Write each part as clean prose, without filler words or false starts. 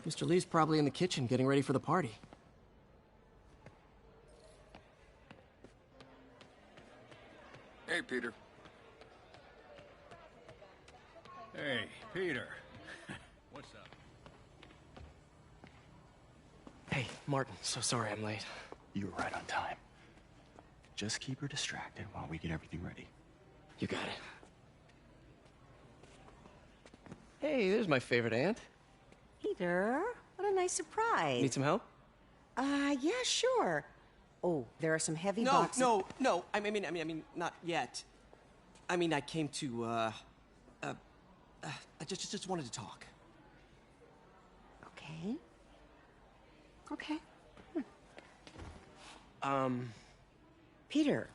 Mr. Lee's probably in the kitchen getting ready for the party. Hey, Peter. Hey, Peter. What's up? Hey, Martin, so sorry I'm late. You were right on time. Just keep her distracted while we get everything ready. You got it. Hey, there's my favorite aunt. Peter, what a nice surprise. Need some help? Yeah, sure. Oh, there are some heavy No, boxes. no. I mean, not yet. I mean, I came to, I just wanted to talk. Okay. Okay. Peter,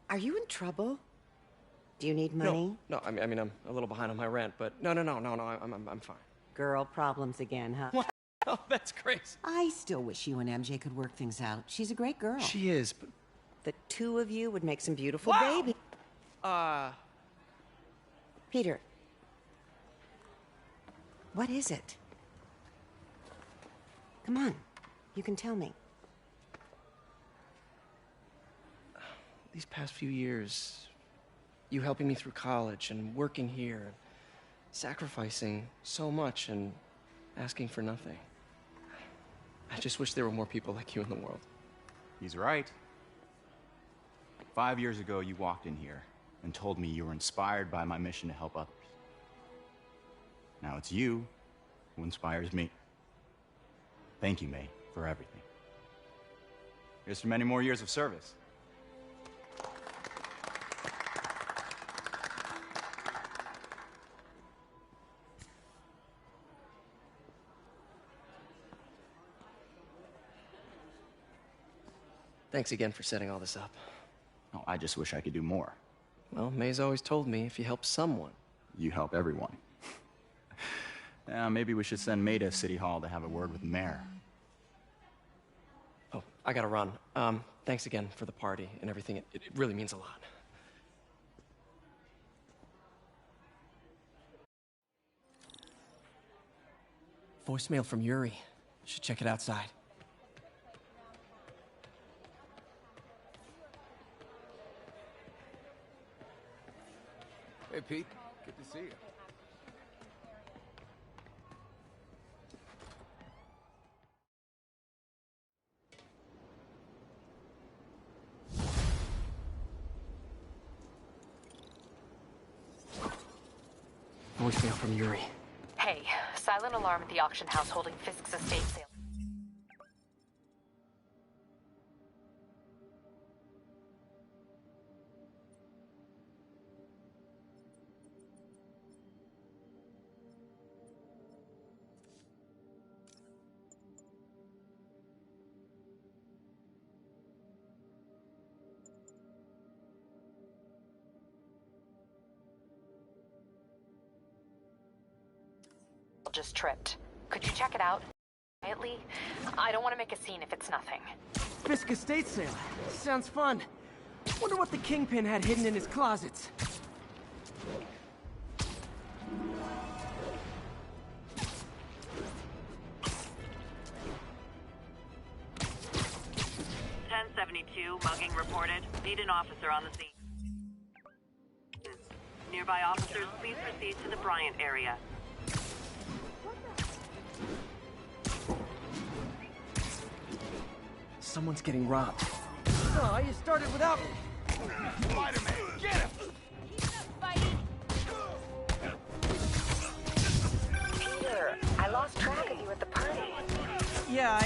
are you in trouble? Do you need money? No, I mean, I'm a little behind on my rent, but no, I'm fine. Girl problems again, huh? What? Oh, that's crazy. I still wish you and MJ could work things out. She's a great girl. She is, but... The two of you would make some beautiful babies. Peter, what is it? Come on, you can tell me. These past few years, you helping me through college and working here, sacrificing so much and asking for nothing. I just wish there were more people like you in the world. He's right. 5 years ago, you walked in here and told me you were inspired by my mission to help others. Now it's you who inspires me. Thank you, May, for everything. Here's to many more years of service. Thanks again for setting all this up. Oh, I just wish I could do more. Well, May's always told me if you help someone... You help everyone. Maybe we should send May to City Hall to have a word with the mayor. Oh, I gotta run. Thanks again for the party and everything. It really means a lot. Voicemail from Yuri. Should check it outside. Hey, Pete. Good to see you. Voicemail from Yuri. Hey, silent alarm at the auction house holding Fisk's estate sale. Just tripped. Could you check it out? Quietly? I don't want to make a scene if it's nothing. Fisk estate sale. Sounds fun. Wonder what the Kingpin had hidden in his closets. Mugging reported. Need an officer on the scene. Nearby officers, please proceed to the Bryant area. Someone's getting robbed. Oh, you started without me. Spiderman, get him! Peter, I lost track of you at the party. Yeah, I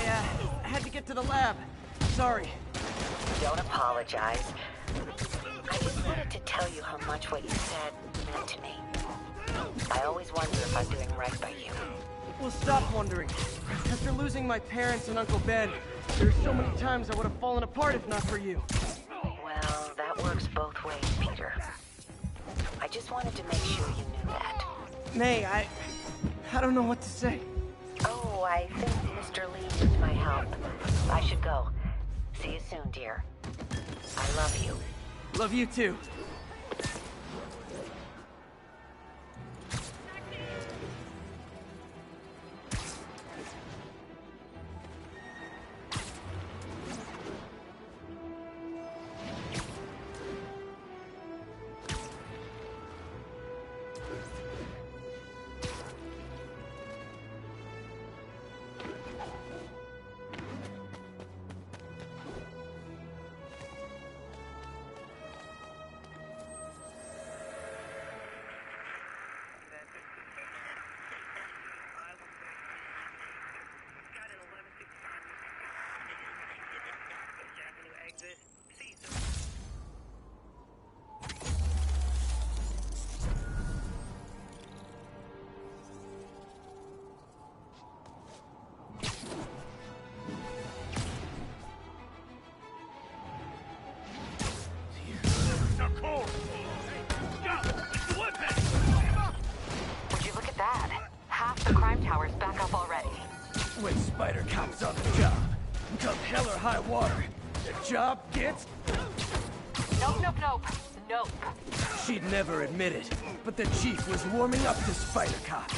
had to get to the lab. Sorry. Don't apologize. I just wanted to tell you how much what you said meant to me. I always wonder if I'm doing right by you. Well, stop wondering. After losing my parents and Uncle Ben, there's so many times I would have fallen apart if not for you. Well, that works both ways, Peter. I just wanted to make sure you knew that. May, I don't know what to say. Oh, I think Mr. Lee needs my help. I should go. See you soon, dear. I love you. Love you too. Would you look at that? Half the crime tower's back up already. When Spider Cop's on the job, come hell or high water, the job gets... Nope. She'd never admit it, but the chief was warming up to Spider Cop.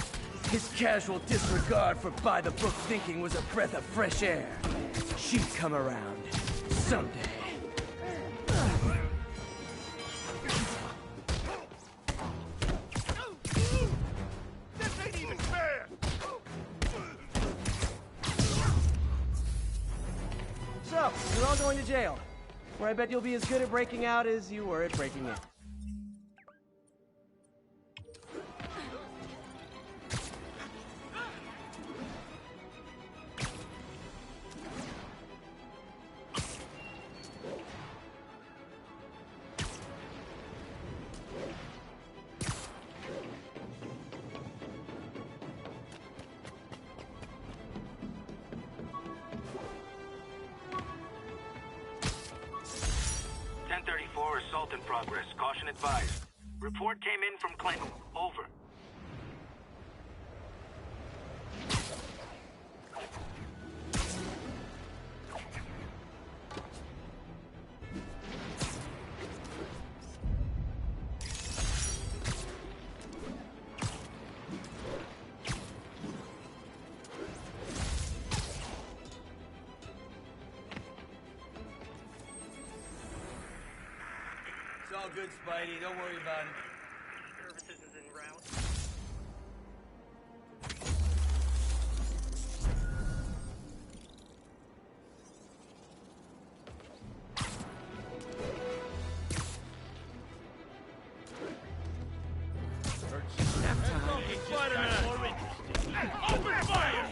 His casual disregard for by-the-book thinking was a breath of fresh air. She'd come around someday. So, you're all going to jail, where I bet you'll be as good at breaking out as you were at breaking in. Assault in progress. Caution advised. Report came in from Clinton. Over. It's all good, Spidey. Don't worry about it. Services is en route. Spiderman! More interesting. Open fire!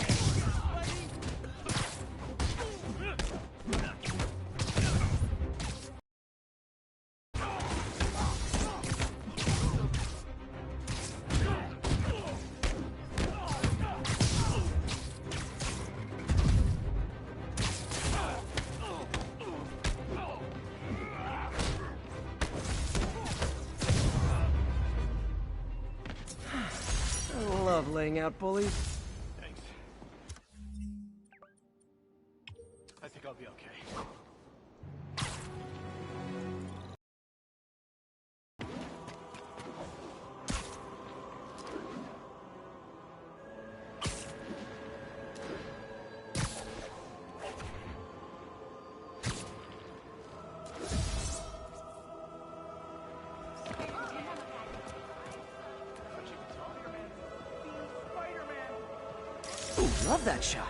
I love laying out bullies. Thanks. I think I'll be okay. Ooh, love that shot.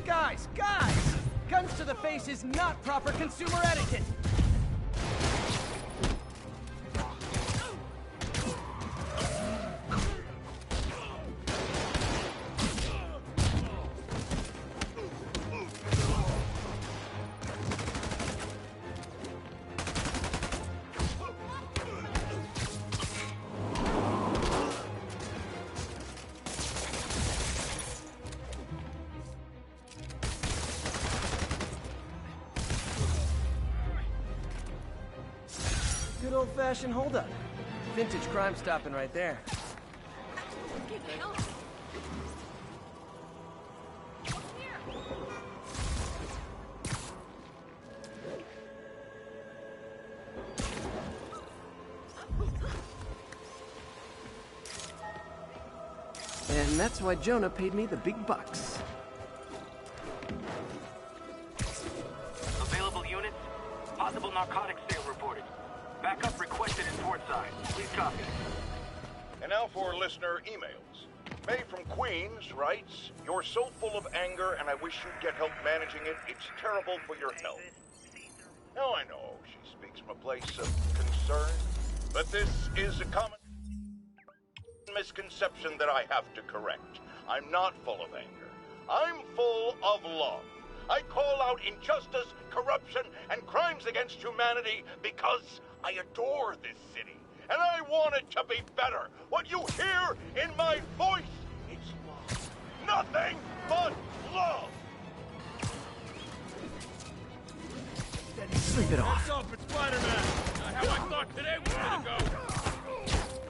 Guys! Guns to the face is not proper consumer etiquette! old-fashioned holdup. Vintage crime stopping right there. And that's why Jonah paid me the big bucks. Available units? Possible narcotics sale reported. Backup requested in Portside. Please copy. And now for listener emails. May from Queens writes, "You're so full of anger and I wish you'd get help managing it. It's terrible for your health." Now I know she speaks from a place of concern, but this is a common misconception that I have to correct. I'm not full of anger. I'm full of love. I call out injustice, corruption, and crimes against humanity because I adore this city. And I want it to be better. What you hear in my voice, it's love. Nothing but love. Sleep it off. What's up, it's Spiderman? Not how I thought today was gonna go.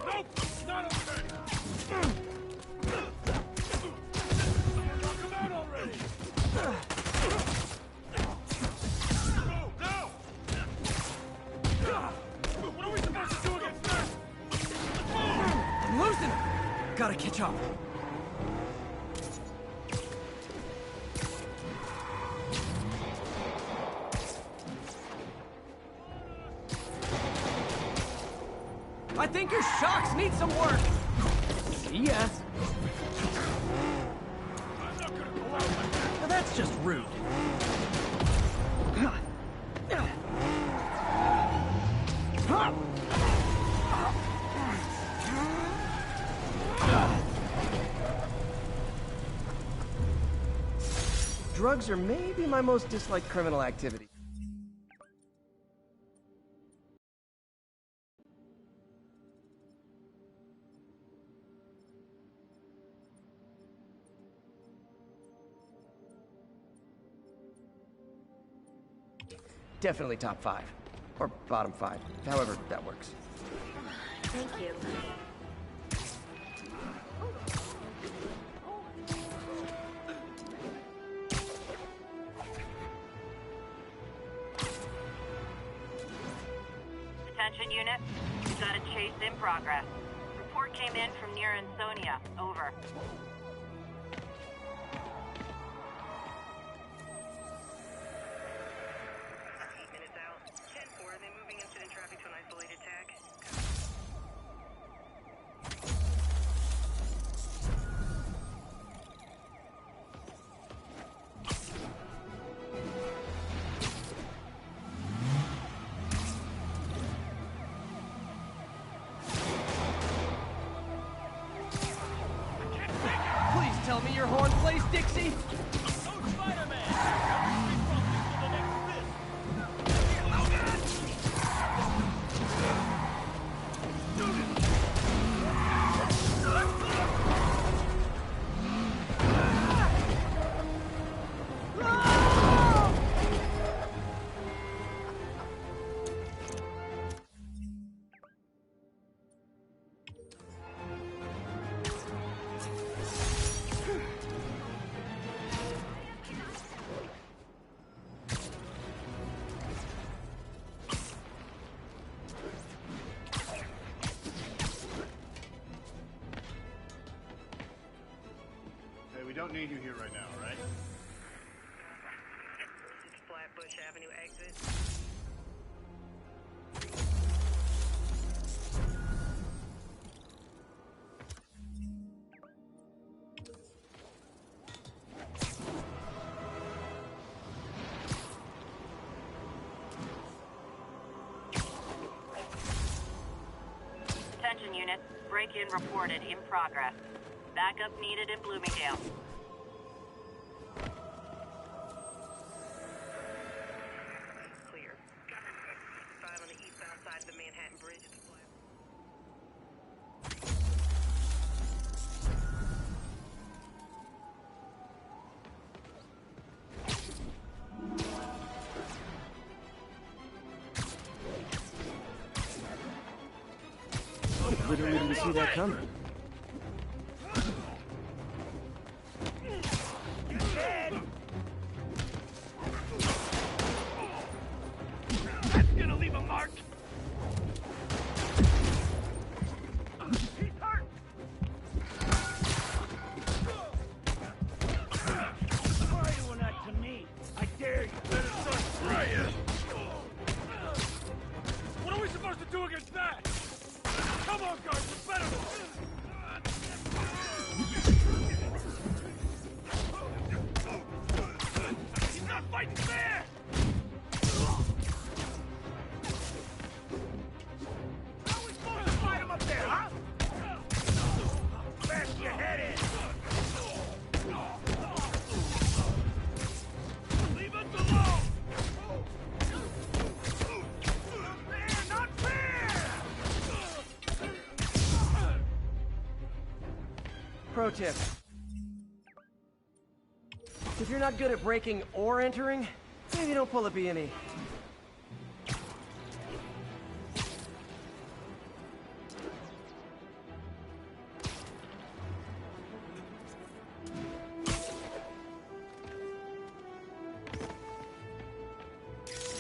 Nope, not okay. Come out already. No! What are we supposed to do against this? I'm losing it. Gotta catch up. I think your shocks need some work. See ya. I'm not gonna go out like that. Now that's just rude. Drugs are maybe my most disliked criminal activity. Definitely top 5. Or bottom 5. However that works. Thank you. Attention unit. We've got a chase in progress. Report came in from near Ansonia. Over. Tell me your horn plays, Dixie? So Spider-Man! To the next fist. We don't need you here right now, right? It's Flatbush Avenue exit. Attention unit. Break-in reported in progress. Backup needed in Bloomingdale. Clear. 5 on the eastbound side of the Manhattan Bridge at the flat. see that coming. That's gonna leave a mark. He's hurt. Why are you doing that to me? I dare you. Better start spraying. What are we supposed to do against that? Come on, guys, we're better. He's not fighting fair. How are we supposed to fight him up there, huh? Bash your head in. Leave us alone. Not fair! Pro tip. If you're not good at breaking or entering, maybe don't pull a B&E.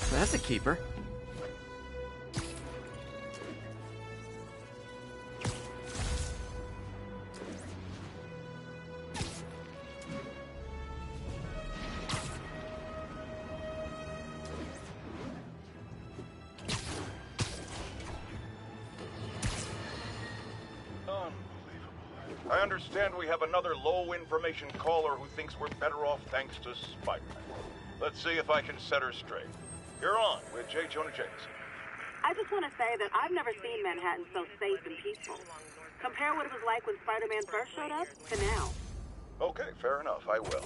That's a keeper. I understand we have another low-information caller who thinks we're better off thanks to Spiderman. Let's see if I can set her straight. You're on with J. Jonah Jameson. I just want to say that I've never seen Manhattan so safe and peaceful. Compare what it was like when Spider-Man first showed up to now. Okay, fair enough, I will.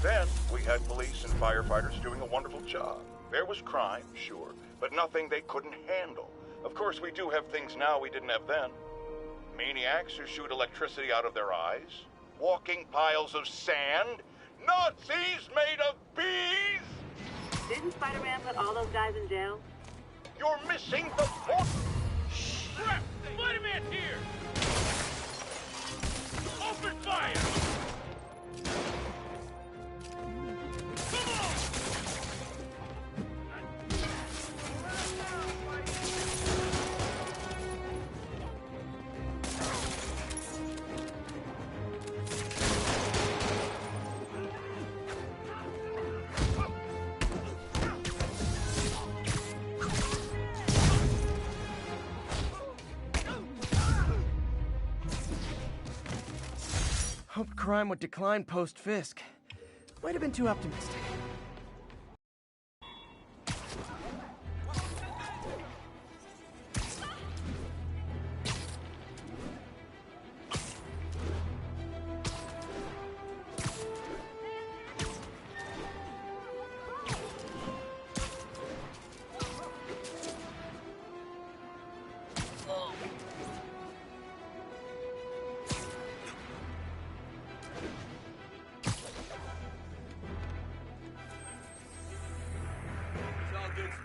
Then, we had police and firefighters doing a wonderful job. There was crime, sure, but nothing they couldn't handle. Of course, we do have things now we didn't have then. Maniacs who shoot electricity out of their eyes, walking piles of sand, Nazis made of bees! Didn't Spider-Man put all those guys in jail? You're missing the point! Crap! Spider-Man's here! Open fire! Come on! Hoped crime would decline post-Fisk. Might have been too optimistic.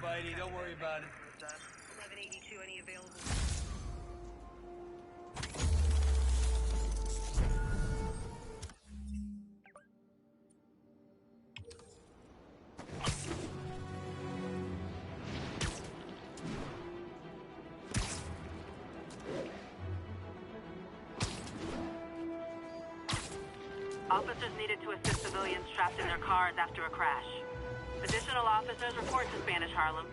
Spidey, don't worry about it. 1182, any available? Officers needed to assist civilians trapped in their cars after a crash. Additional officers report to Spanish Harlem.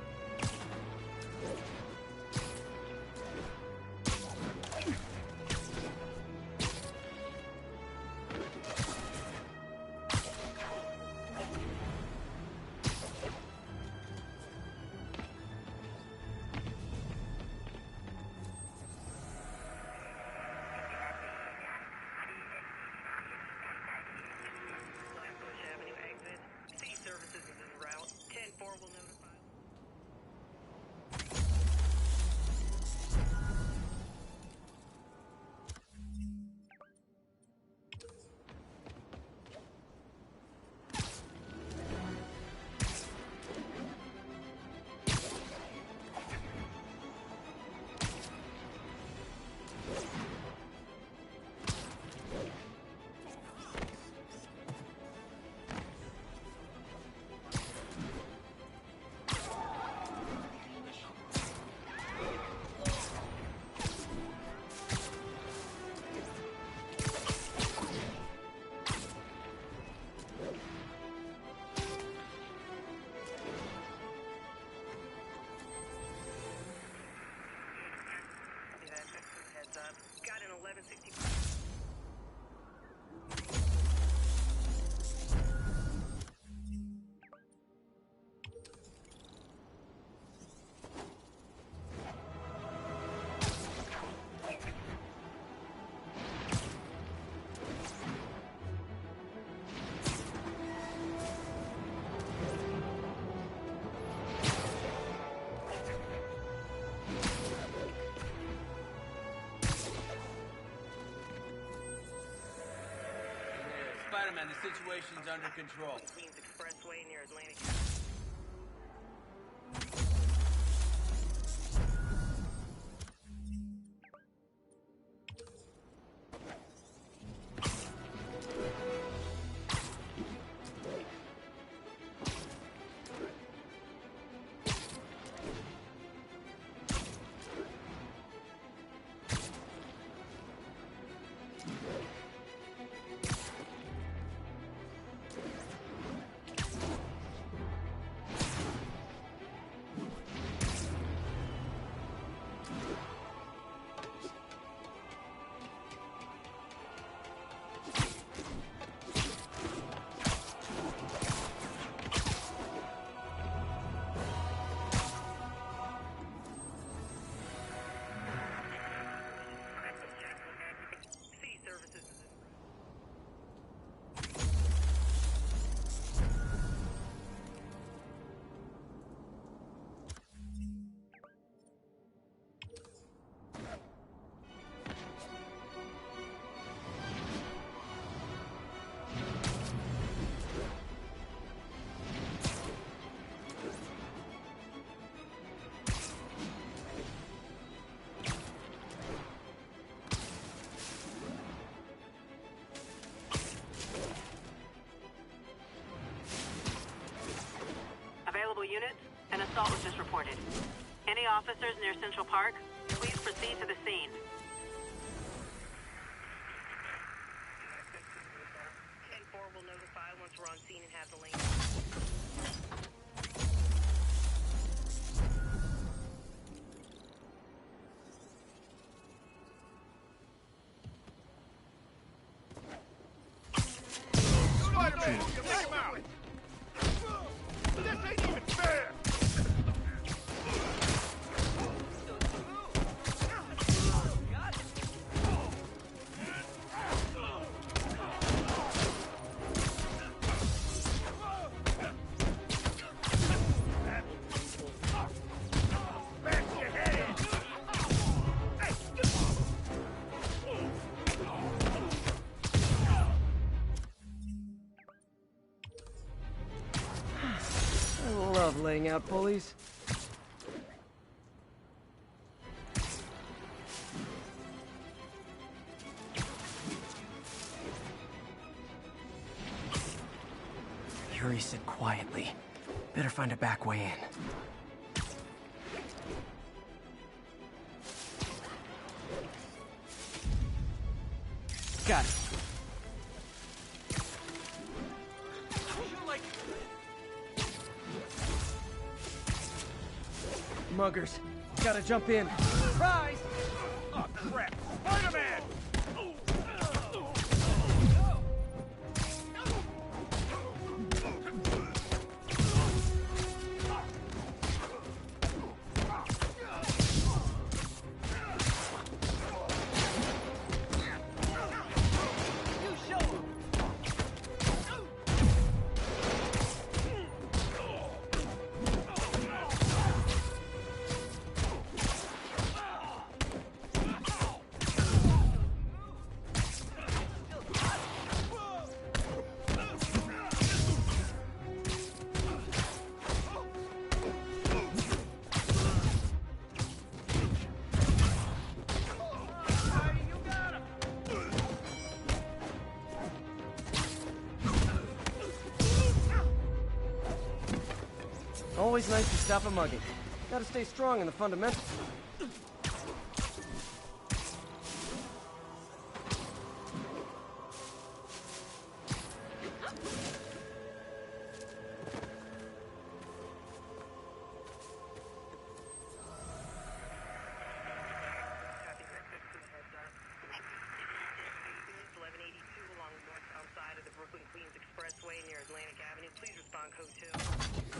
Spiderman, the situation's under control. Queens Expressway near Atlantic. Available units, an assault was just reported. Any officers near Central Park, please proceed to the scene. 10-4 will notify once we're on scene and have the lane. Spider-Man! Take him out! This ain't even fair! I love laying out bullies. Yuri said quietly. Better find a back way in. Got it. Muggers, gotta jump in. Surprise! Oh, crap! Spider-Man! Always nice to stop a mugging. Gotta stay strong in the fundamentals. Queens Expressway near Atlantic Avenue. Please respond code 2.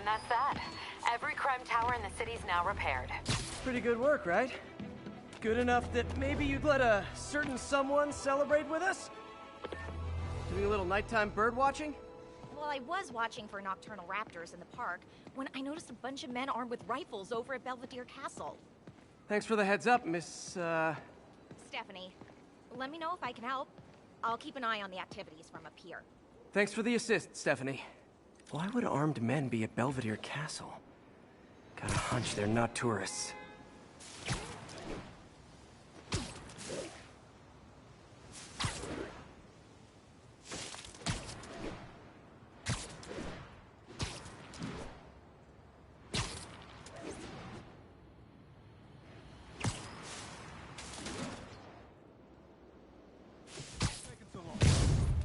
And that's that. Every crime tower in the city's now repaired. Pretty good work, right? Good enough that maybe you'd let a certain someone celebrate with us? Doing a little nighttime bird watching? Well, I was watching for nocturnal raptors in the park when I noticed a bunch of men armed with rifles over at Belvedere Castle. Thanks for the heads up, Miss, Stephanie, let me know if I can help. I'll keep an eye on the activities from up here. Thanks for the assist, Stephanie. Why would armed men be at Belvedere Castle? Got a hunch they're not tourists.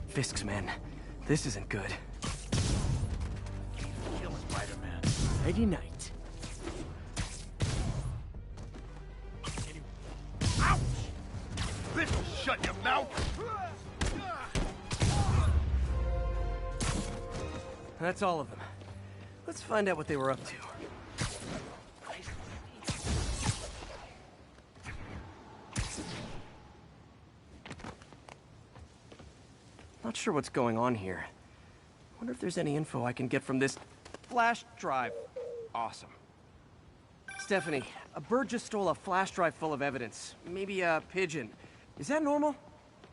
Fisk's men. This isn't good. Kill Spider-Man. Nighty night. Ouch! This will shut your mouth! That's all of them. Let's find out what they were up to. Not sure what's going on here. Wonder if there's any info I can get from this flash drive. Awesome. Stephanie, a bird just stole a flash drive full of evidence. Maybe a pigeon. Is that normal?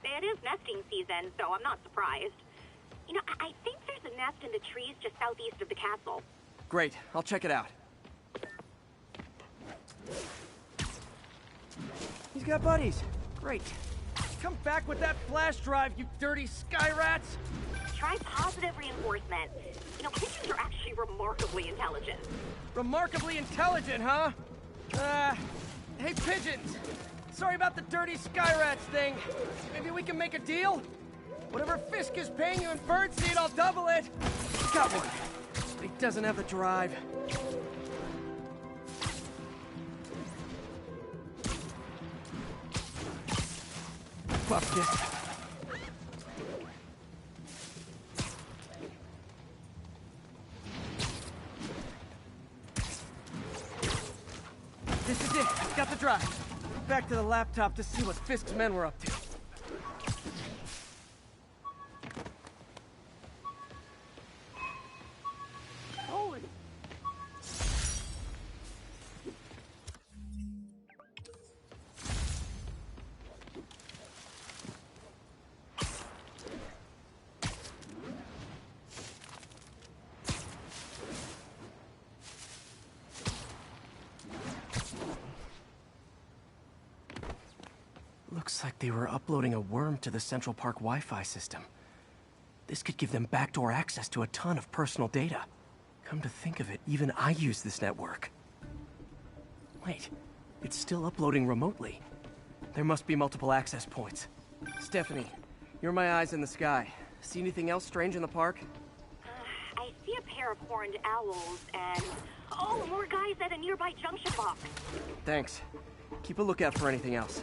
It is nesting season, so I'm not surprised. You know, I think there's a nest in the trees just southeast of the castle. Great, I'll check it out. He's got buddies. Great. Come back with that flash drive, you dirty sky rats! Try positive reinforcement. You know, pigeons are actually remarkably intelligent. Remarkably intelligent, huh? Hey pigeons! Sorry about the dirty sky rats thing. Maybe we can make a deal? Whatever Fisk is paying you in birdseed, I'll double it! Got one. But he doesn't have the drive. Fuck this. This is it. Got the drive. Back to the laptop to see what Fisk's men were up to. Holy... Looks like they were uploading a worm to the Central Park Wi-Fi system. This could give them backdoor access to a ton of personal data. Come to think of it, even I use this network. Wait, it's still uploading remotely. There must be multiple access points. Stephanie, you're my eyes in the sky. See anything else strange in the park? I see a pair of horned owls and... oh, more guys at a nearby junction box. Thanks. Keep a lookout for anything else.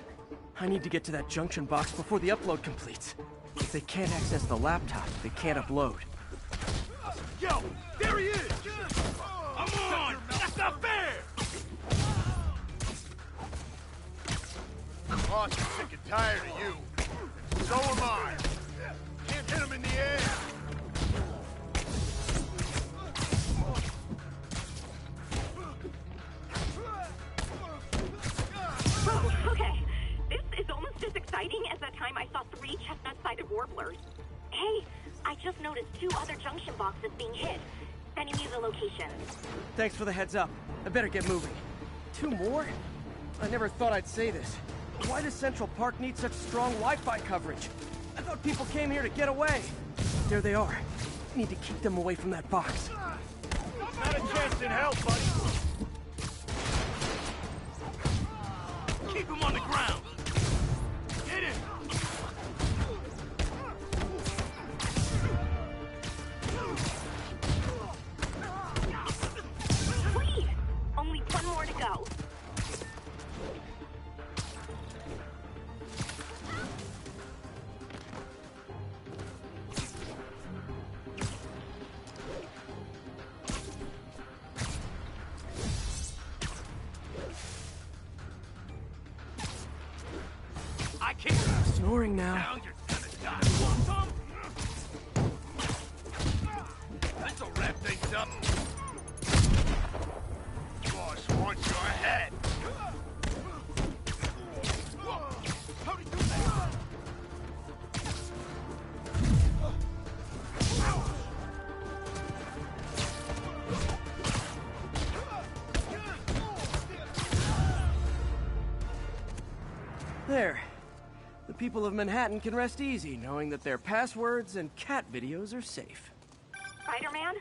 I need to get to that junction box before the upload completes. If they can't access the laptop, they can't upload. Yo, there he is! Come on! That's not fair! Boss is sick and tired of you. So am I. Can't hit him in the air. Oh, okay. This is almost as exciting as that time I saw 3 chestnut-sided warblers. Hey, I just noticed 2 other junction boxes being hit. Sending you the location. Thanks for the heads up. I better get moving. 2 more? I never thought I'd say this. Why does Central Park need such strong Wi-Fi coverage? I thought people came here to get away. There they are. Need to keep them away from that box. Not a chance in hell, buddy. Keep him on the ground. Hit him. Sweet! Only 1 more to go. boring now. Now you're gonna die. You want some? This'll wrap things up. Boss wants your head. How'd he do that? There. The people of Manhattan can rest easy knowing that their passwords and cat videos are safe. Spider-Man?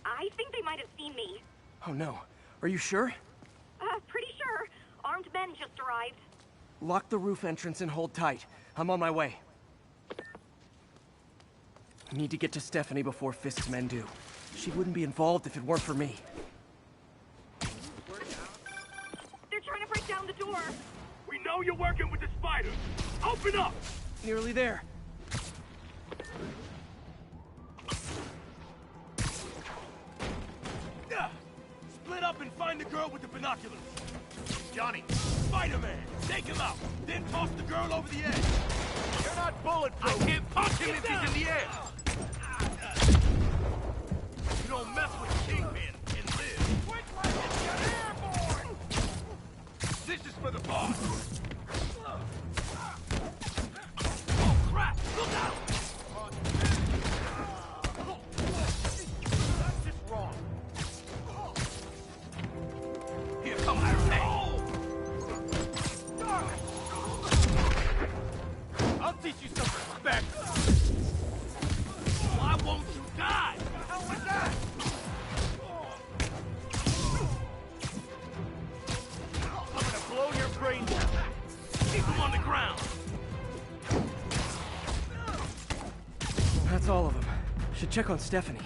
I think they might have seen me. Oh no. Are you sure? Pretty sure. Armed men just arrived. Lock the roof entrance and hold tight. I'm on my way. I need to get to Stephanie before Fisk's men do. She wouldn't be involved if it weren't for me. They're trying to break down the door. We know you're working with the spiders. Open up! Nearly there. Split up and find the girl with the binoculars. Johnny, Spider-Man, take him out. Then toss the girl over the edge. You're not bulletproof. I can't punch him if he's in the air. You don't mess with Kingpin and live. Quick, like it's airborne! This is for the boss. Oh, crap! Look out! That's just wrong. Here, come Iron Man. I'll teach you some respect. Why won't you die? What the hell was that? I'm gonna blow your brains out. Keep them on the ground. That's all of them. Should check on Stephanie.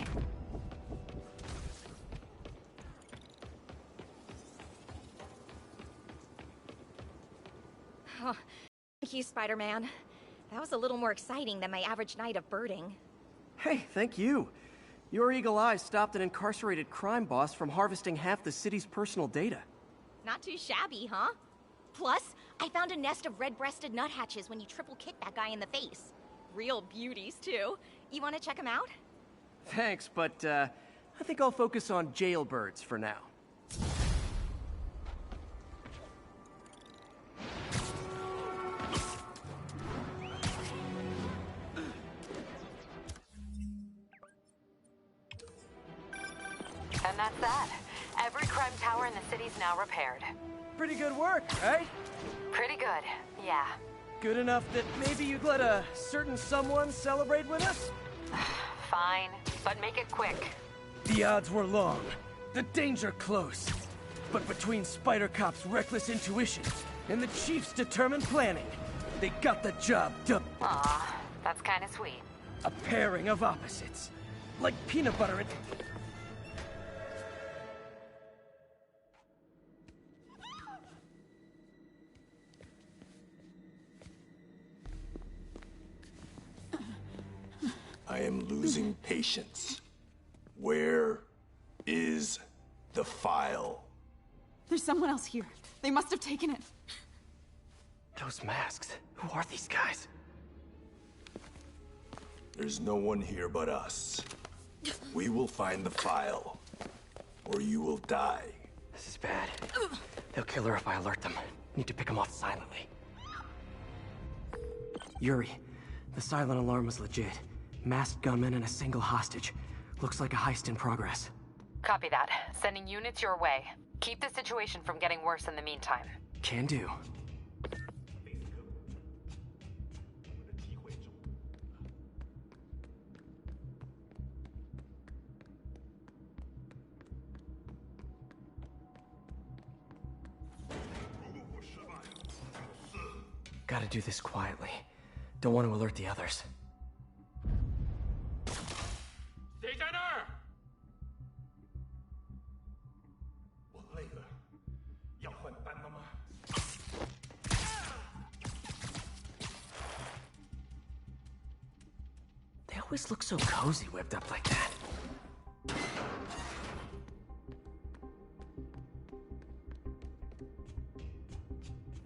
Oh, thank you, Spider-Man. That was a little more exciting than my average night of birding. Hey, thank you. Your eagle eye stopped an incarcerated crime boss from harvesting half the city's personal data. Not too shabby, huh? Plus, I found a nest of red-breasted nuthatches when you triple kicked that guy in the face. Real beauties, too. You want to check them out? Thanks, but I think I'll focus on jailbirds for now. And that's that. Every crime tower in the city's now repaired. Pretty good work, right? Pretty good, yeah. Good enough that maybe you'd let a certain someone celebrate with us? Fine, but make it quick. The odds were long, the danger close. But between Spider Cop's reckless intuition and the Chief's determined planning, they got the job done. Aw, that's kinda sweet. A pairing of opposites. Like peanut butter and... I am losing patience. Where is the file? There's someone else here. They must have taken it. Those masks. Who are these guys? There's no one here but us. We will find the file, or you will die. This is bad. They'll kill her if I alert them. Need to pick them off silently. Yuri, the silent alarm was legit. Masked gunmen and a single hostage. Looks like a heist in progress. Copy that. Sending units your way. Keep the situation from getting worse in the meantime. Can do. Gotta do this quietly. Don't want to alert the others. They always look so cozy whipped up like that.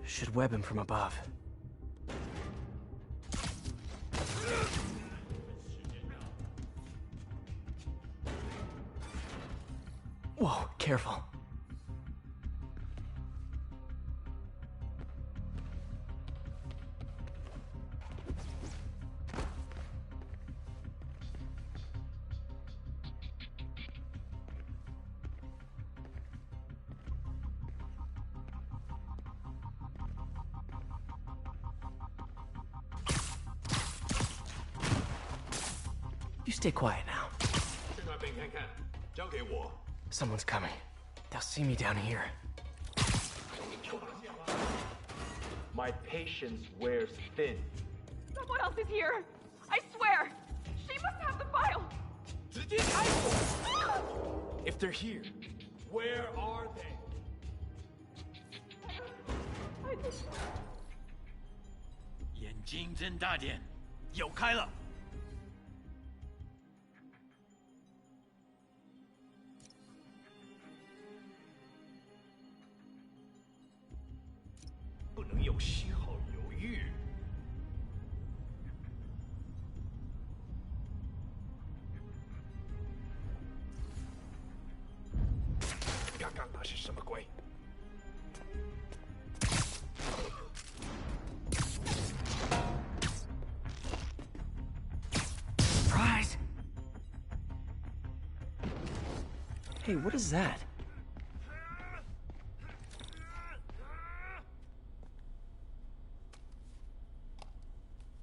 Should web him from above. Whoa, careful. You stay quiet now. Someone's coming. They'll see me down here. My patience wears thin. Someone else is here. I swear. She must have the file. If they're here, where are they? 眼睛睁大点，有开了。不能有丝毫犹豫。刚刚那是什么鬼？ Surprise! Hey, what is that?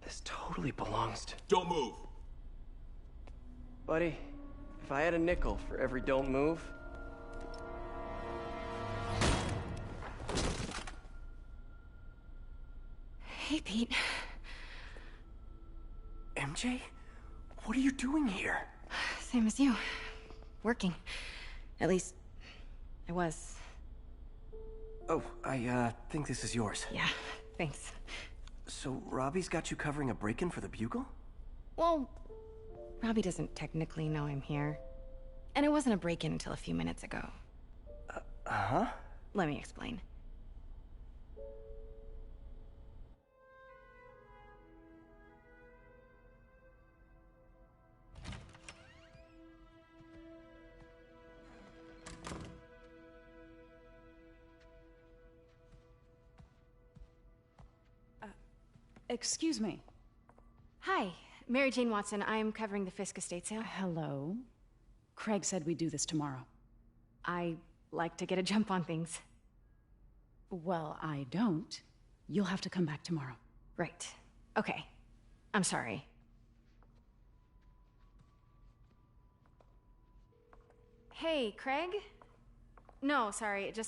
This totally belongs to... Don't move! Buddy, if I had a nickel for every don't move... Hey, Pete. MJ? What are you doing here? Same as you. Working. At least, I was. Oh, I think this is yours. Yeah, thanks. So, Robbie's got you covering a break-in for the Bugle? Well, Robbie doesn't technically know I'm here. And it wasn't a break-in until a few minutes ago. Uh-huh? Let me explain. Excuse me. Hi, Mary Jane Watson. I'm covering the Fisk estate sale. Hello. Craig said we'd do this tomorrow. I like to get a jump on things. Well, I don't. You'll have to come back tomorrow. Right. Okay. I'm sorry. Hey, Craig? No, sorry. It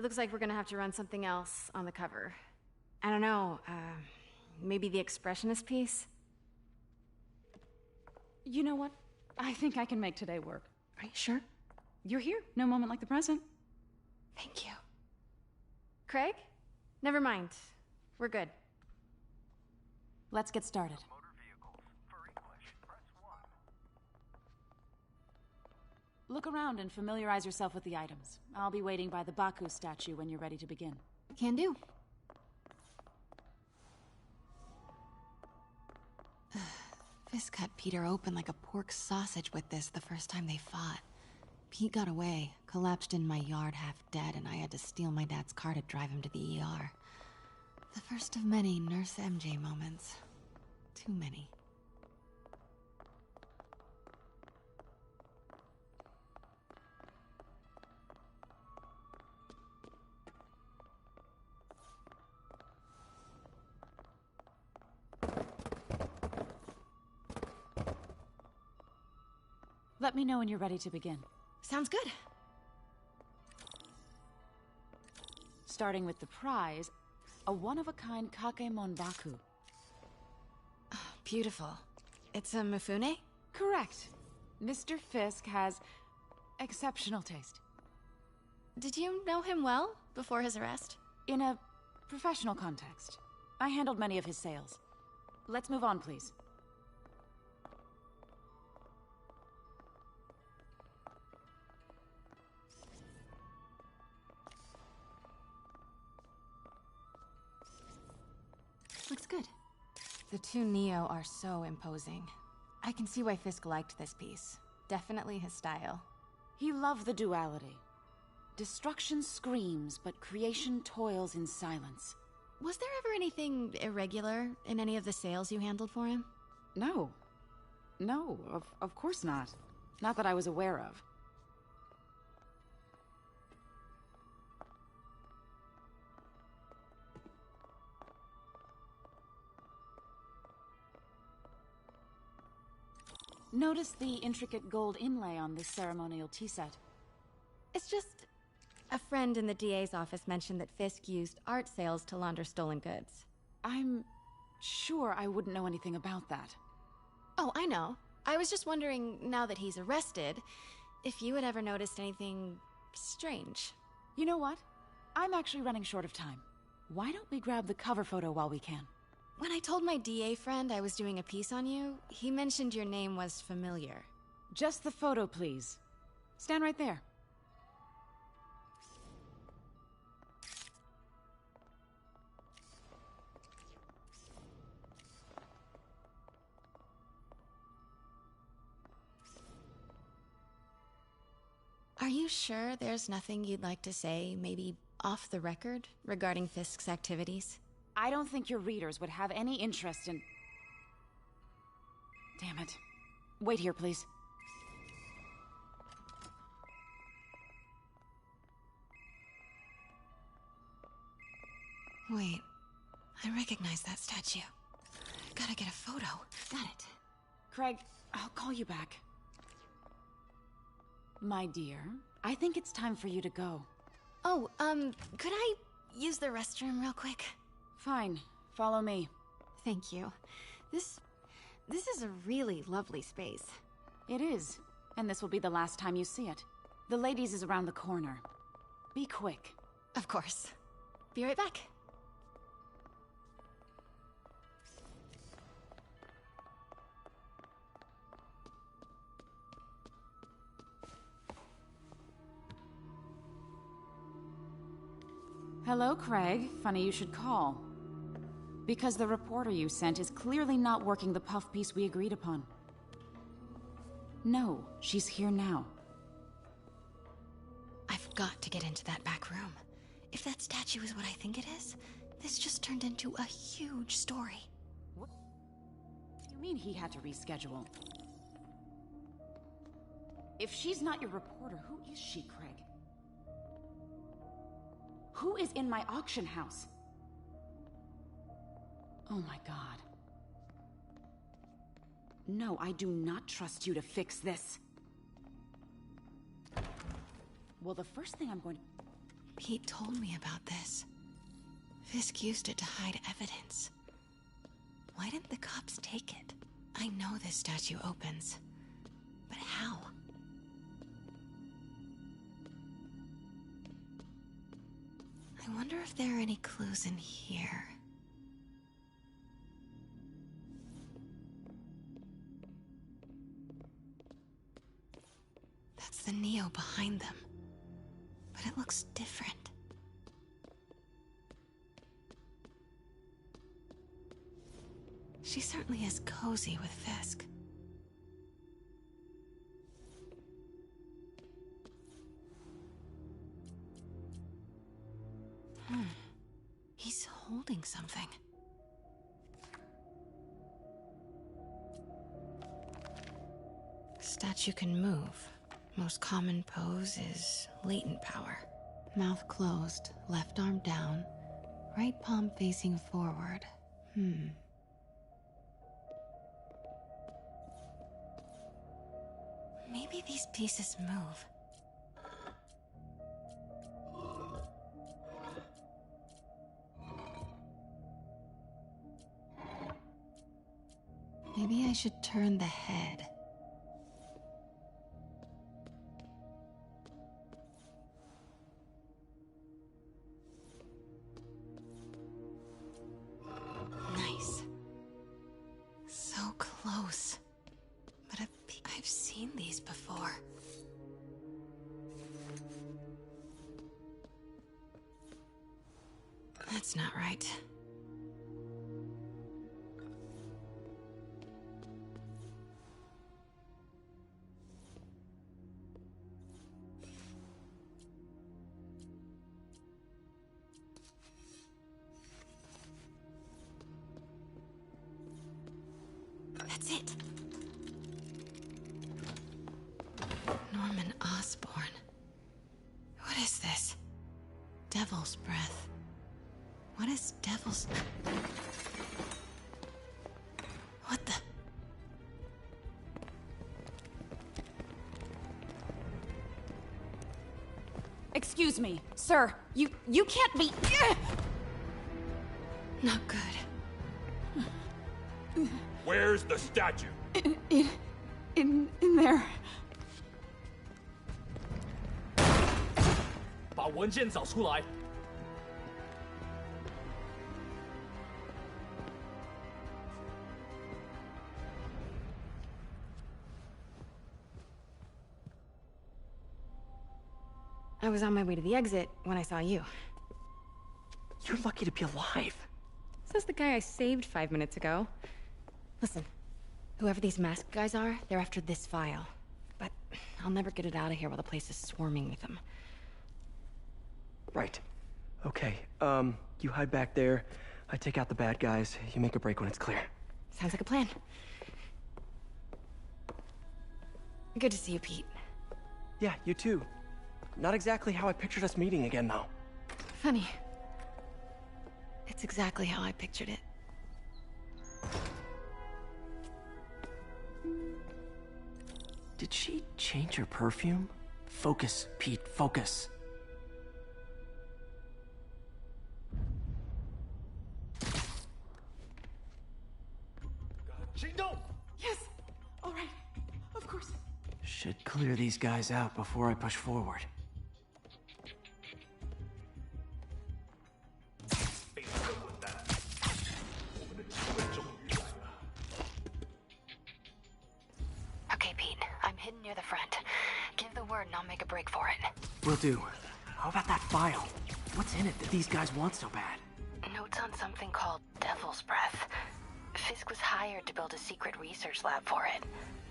looks like we're gonna have to run something else on the cover. I don't know, maybe the expressionist piece? You know what? I think I can make today work. Are you sure? You're here. No moment like the present. Thank you. Craig? Never mind. We're good. Let's get started. Look around and familiarize yourself with the items. I'll be waiting by the Baku statue when you're ready to begin. Can do. Fisk cut Peter open like a pork sausage with this the first time they fought. Pete got away, collapsed in my yard half dead, and I had to steal my dad's car to drive him to the ER. The first of many Nurse MJ moments. Too many. Let me know when you're ready to begin. Sounds good. Starting with the prize, a one-of-a-kind Kakemon Baku. Oh, beautiful. It's a Mifune? Correct. Mr. Fisk has exceptional taste. Did you know him well before his arrest? In a professional context. I handled many of his sales. Let's move on, please. Looks good. The two Neo are so imposing. I can see why Fisk liked this piece. Definitely his style. He loved the duality. Destruction screams, but creation toils in silence. Was there ever anything irregular in any of the sales you handled for him? No. No, of course not. Not that I was aware of. Notice the intricate gold inlay on this ceremonial tea set. It's just... a friend in the DA's office mentioned that Fisk used art sales to launder stolen goods. I'm sure I wouldn't know anything about that. Oh, I know. I was just wondering, now that he's arrested, if you had ever noticed anything strange. You know what? I'm actually running short of time. Why don't we grab the cover photo while we can? When I told my DA friend I was doing a piece on you, he mentioned your name was familiar. Just the photo, please. Stand right there. Are you sure there's nothing you'd like to say, maybe off the record, regarding Fisk's activities? I don't think your readers would have any interest in... Damn it. Wait here, please. Wait. I recognize that statue. Gotta get a photo. Got it. Craig, I'll call you back. My dear, I think it's time for you to go. Oh, could I use the restroom real quick? Fine. Follow me. Thank you. This is a really lovely space. It is. And this will be the last time you see it. The ladies is around the corner. Be quick. Of course. Be right back. Hello, Craig. Funny you should call. Because the reporter you sent is clearly not working the puff piece we agreed upon. No, she's here now. I've got to get into that back room. If that statue is what I think it is, this just turned into a huge story. What do you mean he had to reschedule? If she's not your reporter, who is she, Craig? Who is in my auction house? Oh my god. No, I do not trust you to fix this. Well, the first thing I'm going to... Pete told me about this. Fisk used it to hide evidence. Why didn't the cops take it? I know this statue opens. But how? I wonder if there are any clues in here. That's the Neo behind them. But it looks different. She certainly is cozy with Fisk. He's holding something. Statue can move. Most common pose is latent power. Mouth closed, left arm down, right palm facing forward. Maybe these pieces move. Maybe I should turn the head. Nice. So close. But I've seen these before. That's not right. That's it. Norman Osborn. What is this? Devil's breath. What is devil's... What the... Excuse me, sir. You can't be... Not good. Where's the statue? In there. 把文件找出来。 I was on my way to the exit when I saw you. You're lucky to be alive. Says the guy I saved 5 minutes ago. Listen, whoever these masked guys are, they're after this file. But I'll never get it out of here while the place is swarming with them. Right. Okay, you hide back there. I take out the bad guys. You make a break when it's clear. Sounds like a plan. Good to see you, Pete. Yeah, you too. Not exactly how I pictured us meeting again, though. Funny. It's exactly how I pictured it. Did she change her perfume? Focus, Pete, focus. Yes. All right. Of course. Should clear these guys out before I push forward. Okay, Pete. I'm hidden near the front. Give the word and I'll make a break for it. Will do. How about that file? What's in it that these guys want so bad? Notes on something called Devil's Breath. Fisk was hired to build a secret research lab for it.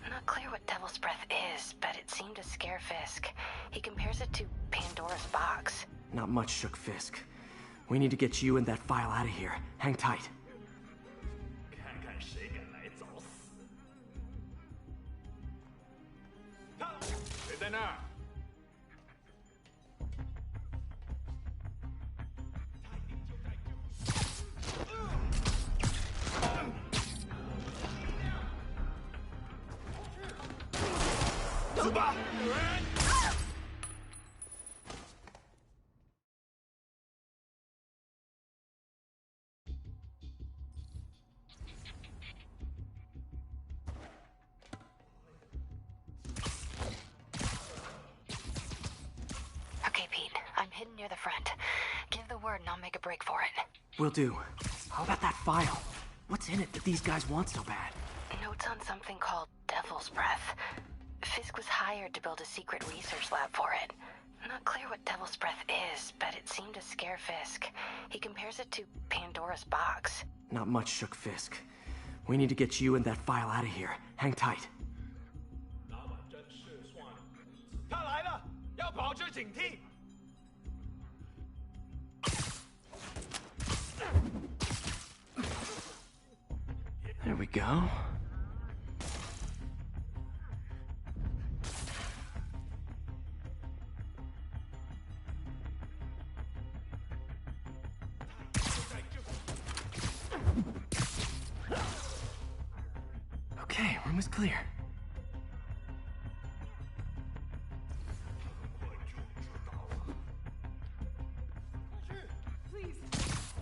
Not clear what Devil's Breath is, but it seemed to scare Fisk. He compares it to Pandora's box. Not much shook Fisk. We need to get you and that file out of here. Hang tight. 看看谁敢来找死！谁在那儿？ 走吧！ Okay, Pete. I'm hidden near the front. Give the word and I'll make a break for it. Will do. How about that file? What's in it that these guys want so bad? Notes on something called Devil's Breath. Fisk was hired to build a secret research lab for it. Not clear what Devil's Breath is, but it seemed to scare Fisk. He compares it to Pandora's box. Not much shook Fisk. We need to get you and that file out of here. Hang tight. 那晚真是算了，他来了，要保持警惕。 There we go. Okay, room is clear. Please,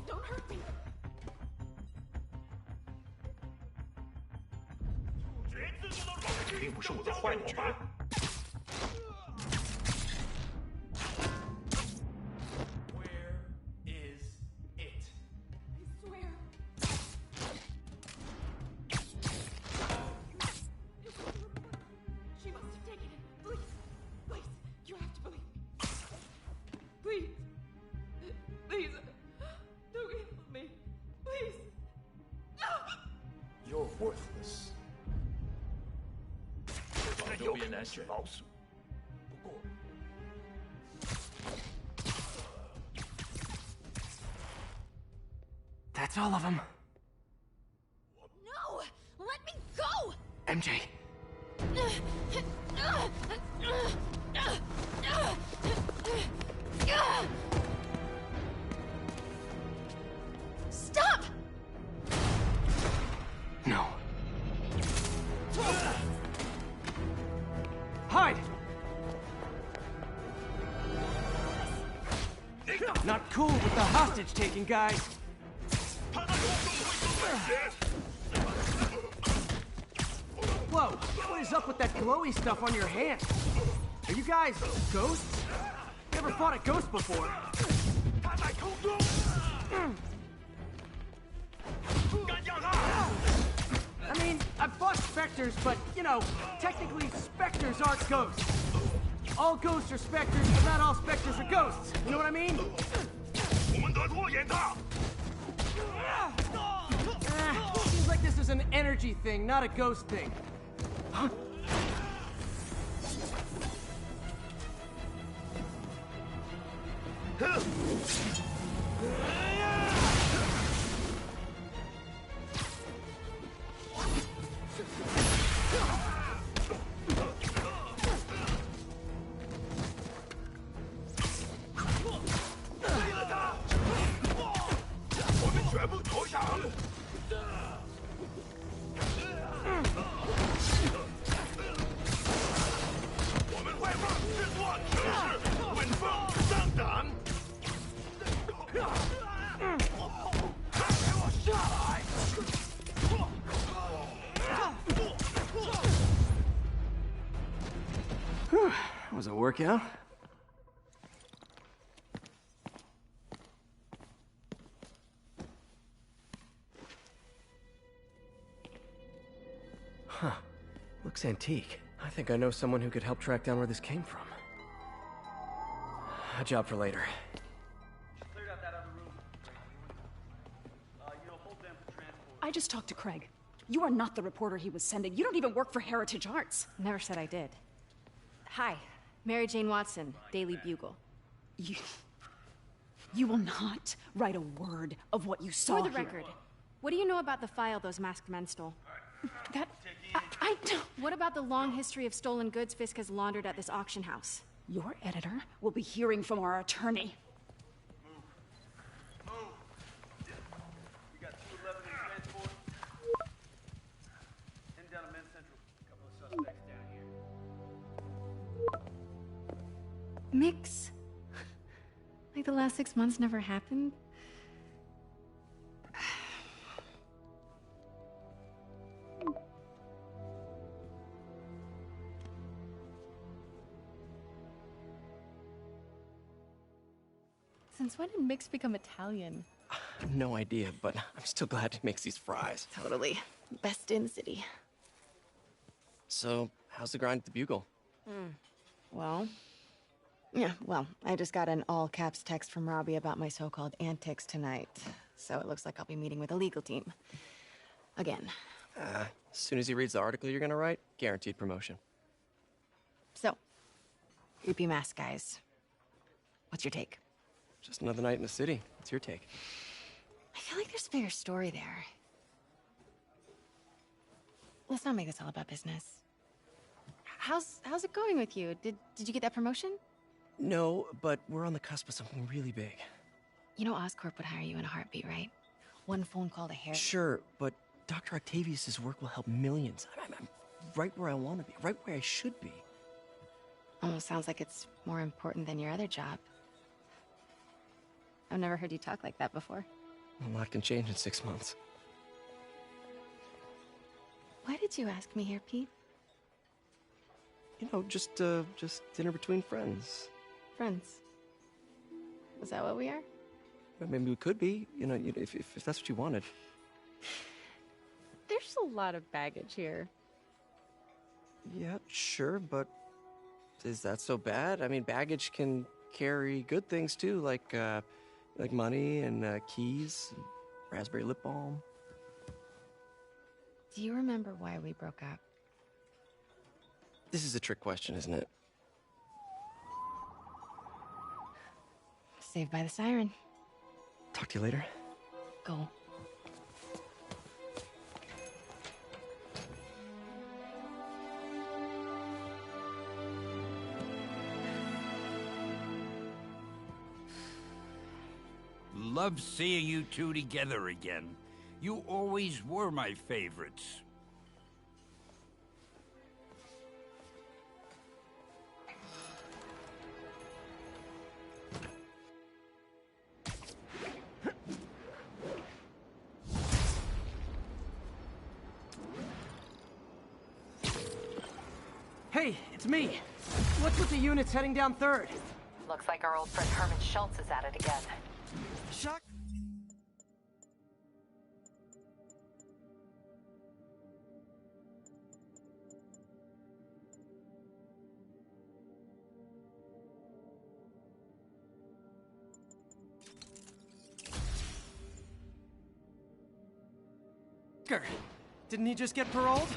don't hurt me. 并不是我的幻觉。Where is it? I swear. She must have taken it. Please, please, you have to believe me. Please, please, don't kill me. Please. You're worthless. 早就变难选老鼠。不过， That's all of them. No! Let me go! MJ. Stop! No. Hide! Not cool with the hostage-taking, guys. Whoa, what is up with that glowy stuff on your hand? Are you guys ghosts? Never fought a ghost before. I mean, I've fought specters, but, you know, technically specters aren't ghosts. All ghosts are specters, but not all specters are ghosts. You know what I mean? Seems like this is an energy thing, not a ghost thing. Huh? Was it a workout? Huh. Looks antique. I think I know someone who could help track down where this came from. A job for later. I just talked to Craig. You are not the reporter he was sending. You don't even work for Heritage Arts. Never said I did. Hi, Mary Jane Watson, Daily Bugle. You will not write a word of what you saw For the here. record, what do you know about the file those masked men stole? I don't... What about the long history of stolen goods Fisk has laundered at this auction house? Your editor will be hearing from our attorney. We got 211 in transport. Heading down to Men's Central. A couple of suspects down here. Mix? Like the last 6 months never happened? Since when did Mix become Italian? No idea, but I'm still glad he makes these fries. Totally. Best in the city. So, how's the grind at the Bugle? Well, I just got an all-caps text from Robbie about my so-called antics tonight. So it looks like I'll be meeting with a legal team. Again. As soon as he reads the article you're gonna write, guaranteed promotion. So, creepy mask guys. What's your take? Just another night in the city. What's your take? I feel like there's a bigger story there. Let's not make this all about business. How's it going with you? Did you get that promotion? No, but we're on the cusp of something really big. You know Oscorp would hire you in a heartbeat, right? One phone call to Harry. Sure, but Dr. Octavius's work will help millions. I'm right where I want to be, right where I should be. Almost sounds like it's more important than your other job. I've never heard you talk like that before. A lot can change in 6 months. Why did you ask me here, Pete? You know, just dinner between friends. Friends. Is that what we are? Well, maybe we could be, you know, if that's what you wanted. There's a lot of baggage here. Yeah, sure, but is that so bad? I mean, baggage can carry good things too, like money and keys, and raspberry lip balm. Do you remember why we broke up? This is a trick question, isn't it? Saved by the siren. Talk to you later. Go. love seeing you two together again. You always were my favorites. Hey, it's me. What's with the units heading down 3rd? Looks like our old friend Herman Schultz is at it again. Shock. Didn't he just get paroled?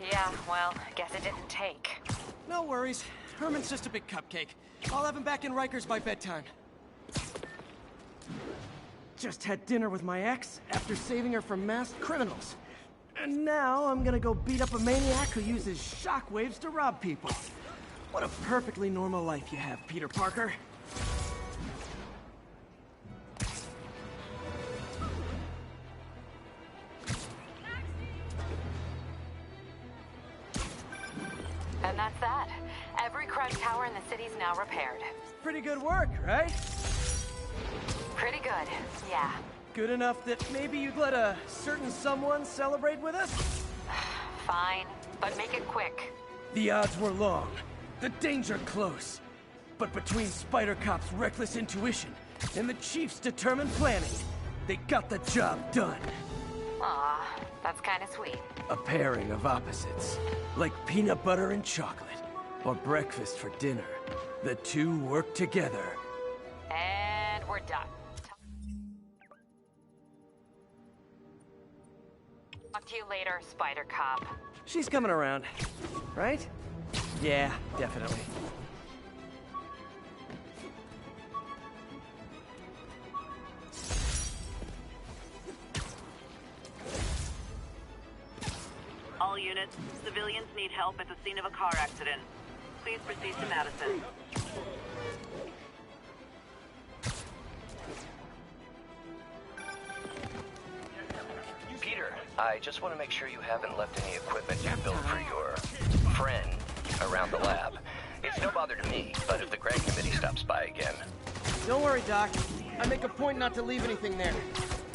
Yeah, well, guess it didn't take. No worries. Herman's just a big cupcake. I'll have him back in Rikers by bedtime. Just had dinner with my ex after saving her from masked criminals. And now I'm gonna go beat up a maniac who uses shockwaves to rob people. What a perfectly normal life you have, Peter Parker. And that's that. Every crime tower in the city's now repaired. Pretty good work, right? Pretty good, yeah. Good enough that maybe you'd let a certain someone celebrate with us? Fine, but make it quick. The odds were long, the danger close. But between Spider Cop's reckless intuition and the Chief's determined planning, they got the job done. Aw, that's kinda sweet. A pairing of opposites, like peanut butter and chocolate, or breakfast for dinner. The two work together. And we're done. Talk to you later, Spider Cop. She's coming around, right? Yeah, definitely. All units, civilians need help at the scene of a car accident. Please proceed to Madison. Peter, I just want to make sure you haven't left any equipment you built for your friend around the lab. It's no bother to me, but if the grant committee stops by again... Don't worry, Doc. I make a point not to leave anything there.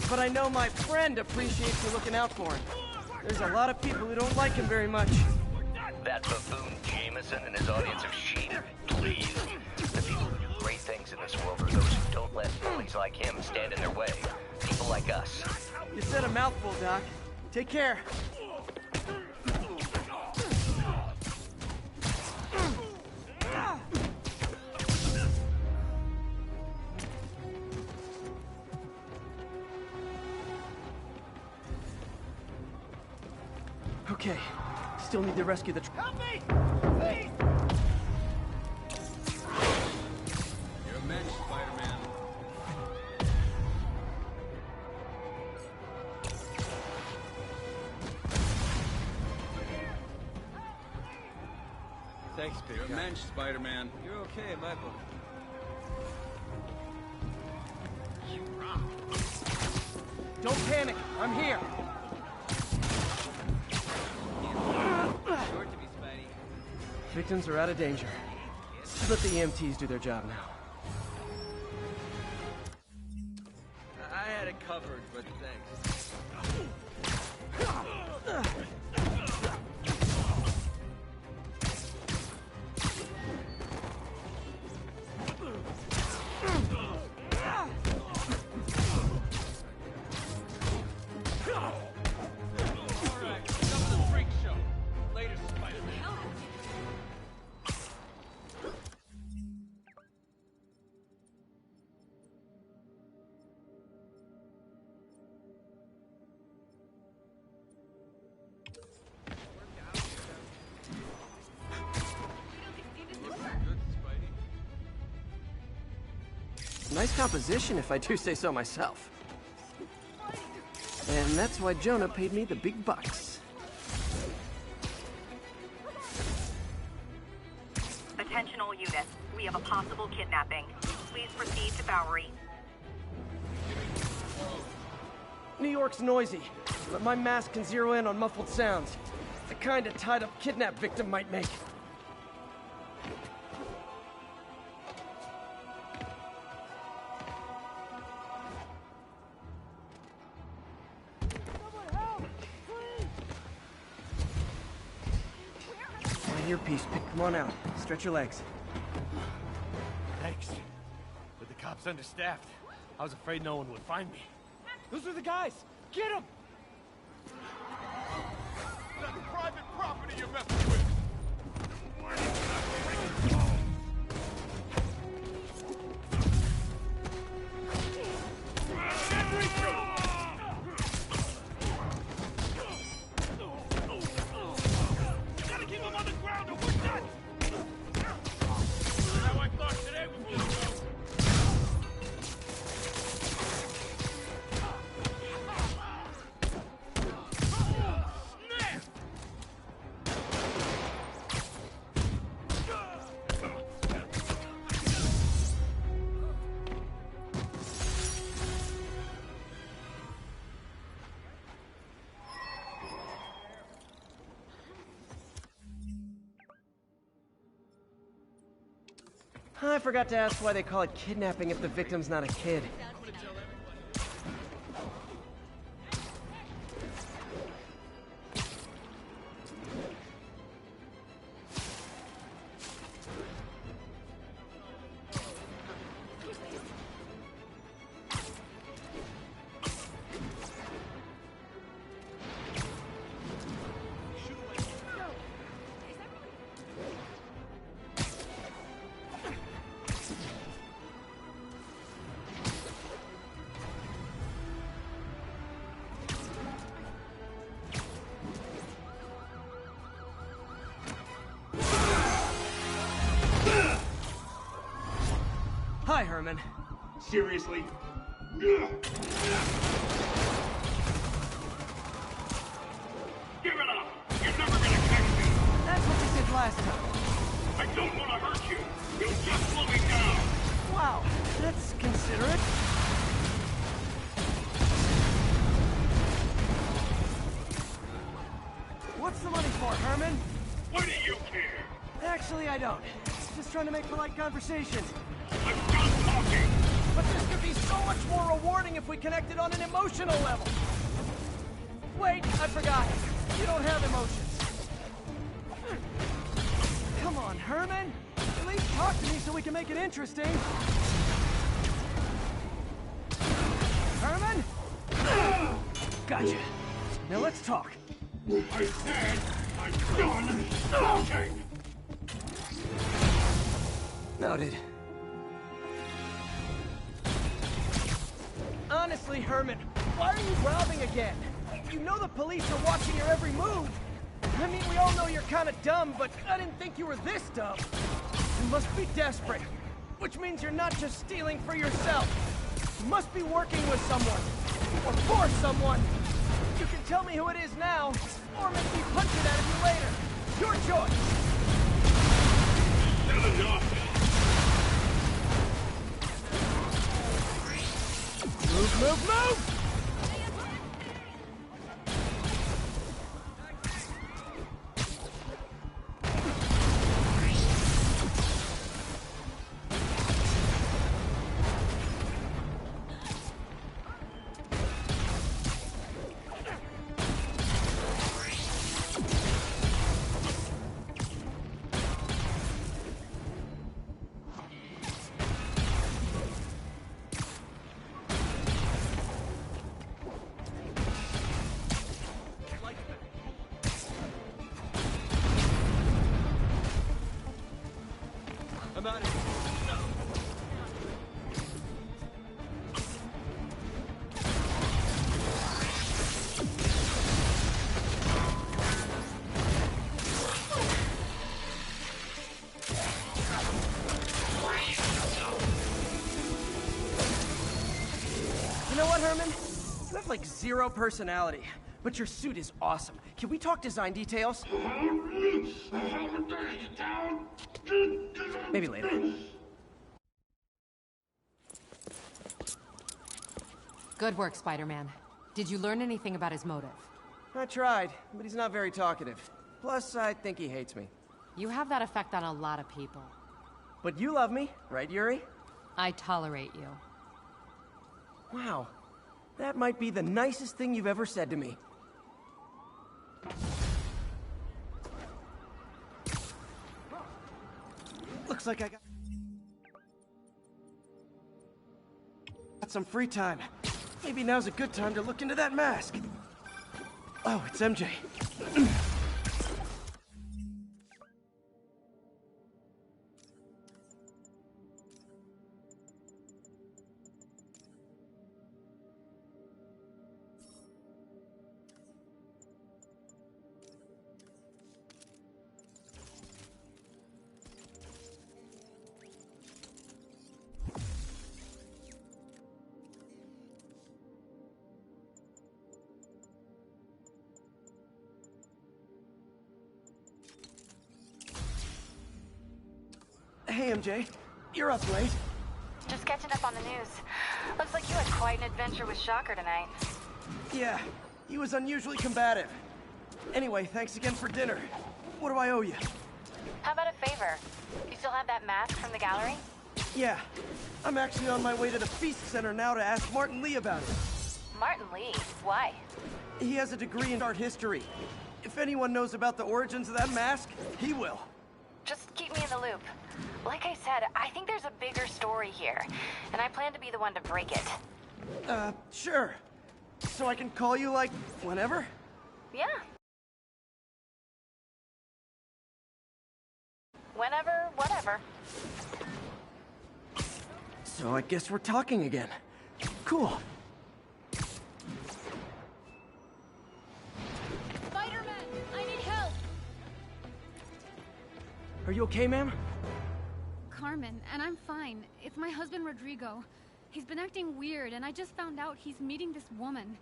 But I know my friend appreciates you looking out for him. There's a lot of people who don't like him very much. That buffoon Jameson and his audience of sheep, please. The people who do great things in this world are those who don't let bullies like him stand in their way. People like us. You said a mouthful, Doc. Take care. Okay. Still need to rescue the... Help me! Please! You're a mensch, Spider-Man. Thanks, Peter. You're a mensch, Spider-Man. You're okay in my book. Don't panic. I'm here. Short to me, Spidey. Victims are out of danger. Just let the EMTs do their job now. I had it covered, but thanks. Alright, enough of the freak show. Later, Spiderman. Nice composition, if I do say so myself. And that's why Jonah paid me the big bucks. Attention all units. We have a possible kidnapping. Please proceed to Bowery. New York's noisy, but my mask can zero in on muffled sounds. The kind a tied-up kidnap victim might make. My earpiece, come on out. Stretch your legs. Thanks. But the cops understaffed. I was afraid no one would find me. Those are the guys! Get them! That's private property you're messing with! You gotta keep them on the ground or we're done! How I thought today was gonna go. I forgot to ask why they call it kidnapping if the victim's not a kid. Hi, Herman. Seriously? Give it up! You're never gonna catch me! That's what you said last time. I don't want to hurt you! You'll just slow me down! Wow, that's considerate. What's the money for, Herman? Why do you care? Actually, I don't. Just trying to make polite conversation. I'm done talking! But this could be so much more rewarding if we connected on an emotional level. Wait, I forgot. You don't have emotions. Come on, Herman. At least talk to me so we can make it interesting. Herman? Gotcha. Now let's talk. I said I'm done talking! Noted. Honestly, Herman, why are you robbing again? You know the police are watching your every move. I mean, we all know you're kind of dumb, but I didn't think you were this dumb. You must be desperate, which means you're not just stealing for yourself. You must be working with someone, or for someone. You can tell me who it is now, or make me punch it out of you later. Your choice. Not enough! Move, move, move! I'm out of here. You know what, Herman? You have like zero personality, but your suit is awesome. Can we talk design details? Maybe later. Good work, Spider-Man. Did you learn anything about his motive? I tried, but he's not very talkative. Plus, I think he hates me. You have that effect on a lot of people. But you love me, right, Yuri? I tolerate you. Wow. That might be the nicest thing you've ever said to me. Looks like I got some free time. Maybe now's a good time to look into that mask. Oh, it's MJ. Hey, MJ. You're up late. Just catching up on the news. Looks like you had quite an adventure with Shocker tonight. Yeah, he was unusually combative. Anyway, thanks again for dinner. What do I owe you? How about a favor? You still have that mask from the gallery? Yeah, I'm actually on my way to the Feast Center now to ask Martin Lee about it. Martin Lee? Why? He has a degree in art history. If anyone knows about the origins of that mask, he will. Just keep me in the loop. Like I said, I think there's a bigger story here, and I plan to be the one to break it. Sure. So I can call you, like, whenever? Yeah. Whenever, whatever. So I guess we're talking again. Cool. Spider-Man, I need help! Are you okay, ma'am? Carmen, and I'm fine. It's my husband, Rodrigo. He's been acting weird, and I just found out he's meeting this woman.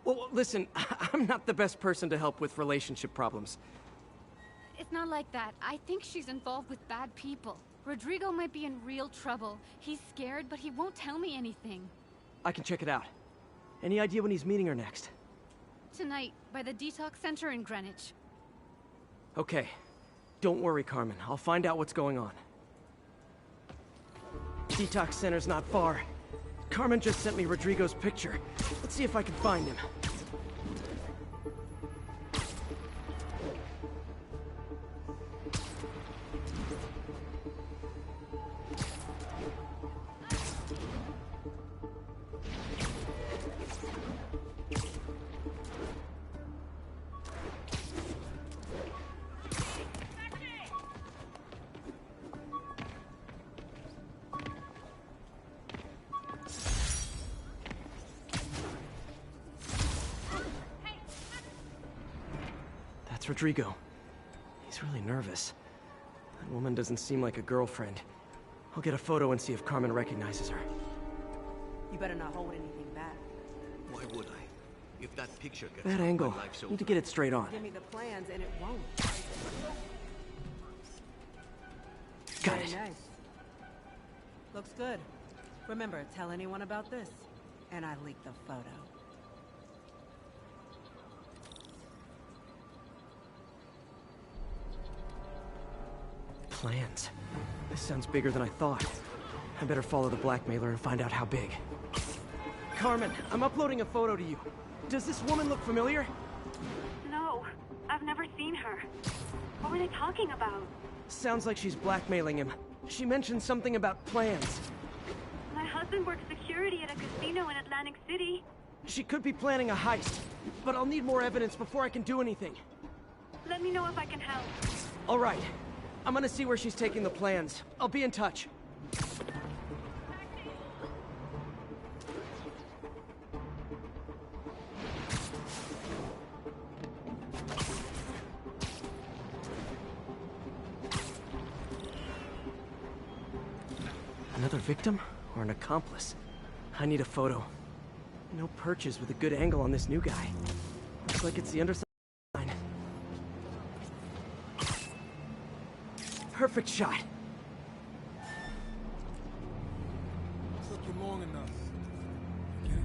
Well, listen, I'm not the best person to help with relationship problems. It's not like that. I think she's involved with bad people. Rodrigo might be in real trouble. He's scared, but he won't tell me anything. I can check it out. Any idea when he's meeting her next? Tonight, by the detox center in Greenwich. Okay. Don't worry, Carmen. I'll find out what's going on. Detox center's not far. Carmen just sent me Rodrigo's picture. Let's see if I can find him. That's Rodrigo. He's really nervous. That woman doesn't seem like a girlfriend. I'll get a photo and see if Carmen recognizes her. You better not hold anything back. Why would I? If that picture gets That out, angle. my life's over. Need to get it straight on. Give me the plans and it won't. Got Very it. nice. Looks good. Remember, tell anyone about this, and I leak the photo. Plans. This sounds bigger than I thought. I better follow the blackmailer and find out how big. Carmen, I'm uploading a photo to you. Does this woman look familiar? No, I've never seen her. What were they talking about? Sounds like she's blackmailing him. She mentioned something about plans. My husband works security at a casino in Atlantic City. She could be planning a heist, but I'll need more evidence before I can do anything. Let me know if I can help. All right. I'm gonna see where she's taking the plans. I'll be in touch. Another victim or an accomplice? I need a photo. No perches with a good angle on this new guy. Looks like it's the underside line. Perfect shot. Took you long enough. Get it?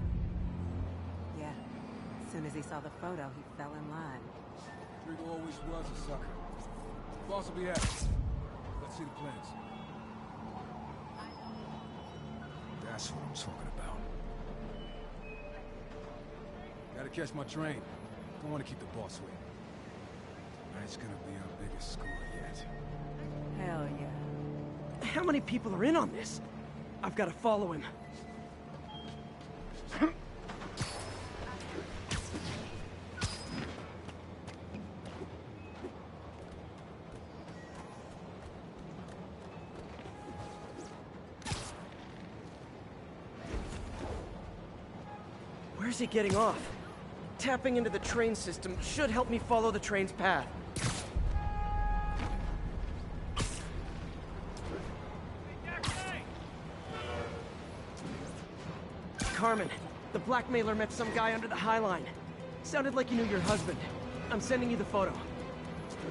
Yeah. As soon as he saw the photo, he fell in line. Rodrigo always was a sucker. Boss will be happy. Let's see the plans. That's what I'm talking about. Gotta catch my train. Don't want to keep the boss waiting. Tonight's gonna be our biggest score yet. Hell yeah. How many people are in on this? I've got to follow him. Where's he getting off? Tapping into the train system should help me follow the train's path. Carmen, the blackmailer met some guy under the High Line. Sounded like you knew your husband. I'm sending you the photo.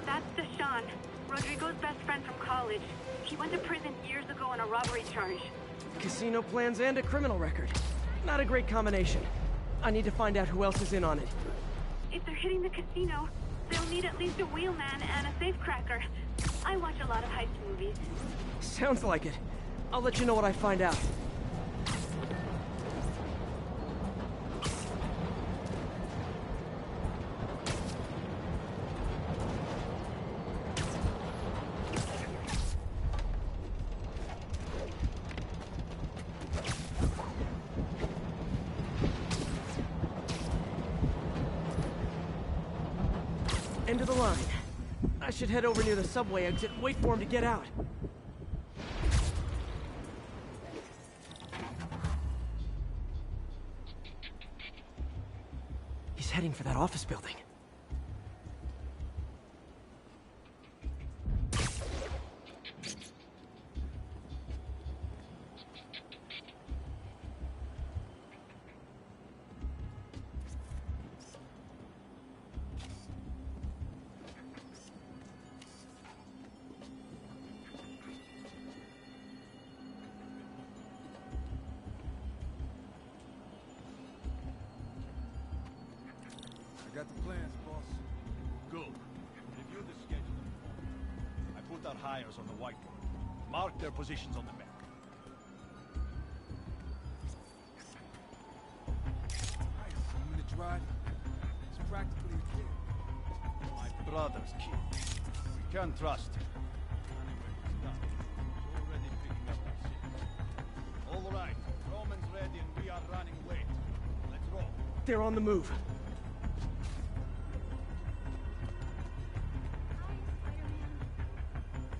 That's Deshaun, Rodrigo's best friend from college. He went to prison years ago on a robbery charge. Casino plans and a criminal record. Not a great combination. I need to find out who else is in on it. If they're hitting the casino, they'll need at least a wheelman and a safecracker. I watch a lot of heist movies. Sounds like it. I'll let you know what I find out. End of the line. I should head over near the subway exit and wait for him to get out. He's heading for that office building. I got the plans, boss. Good. Review the schedule. I put our hires on the whiteboard. Mark their positions on the map. Nice. 1-minute drive. It's practically a kid. My brother's kid. We can't trust him. Anyway, he's done. He's already picking up our shit. All right. Roman's ready and we are running late. Let's roll. They're on the move.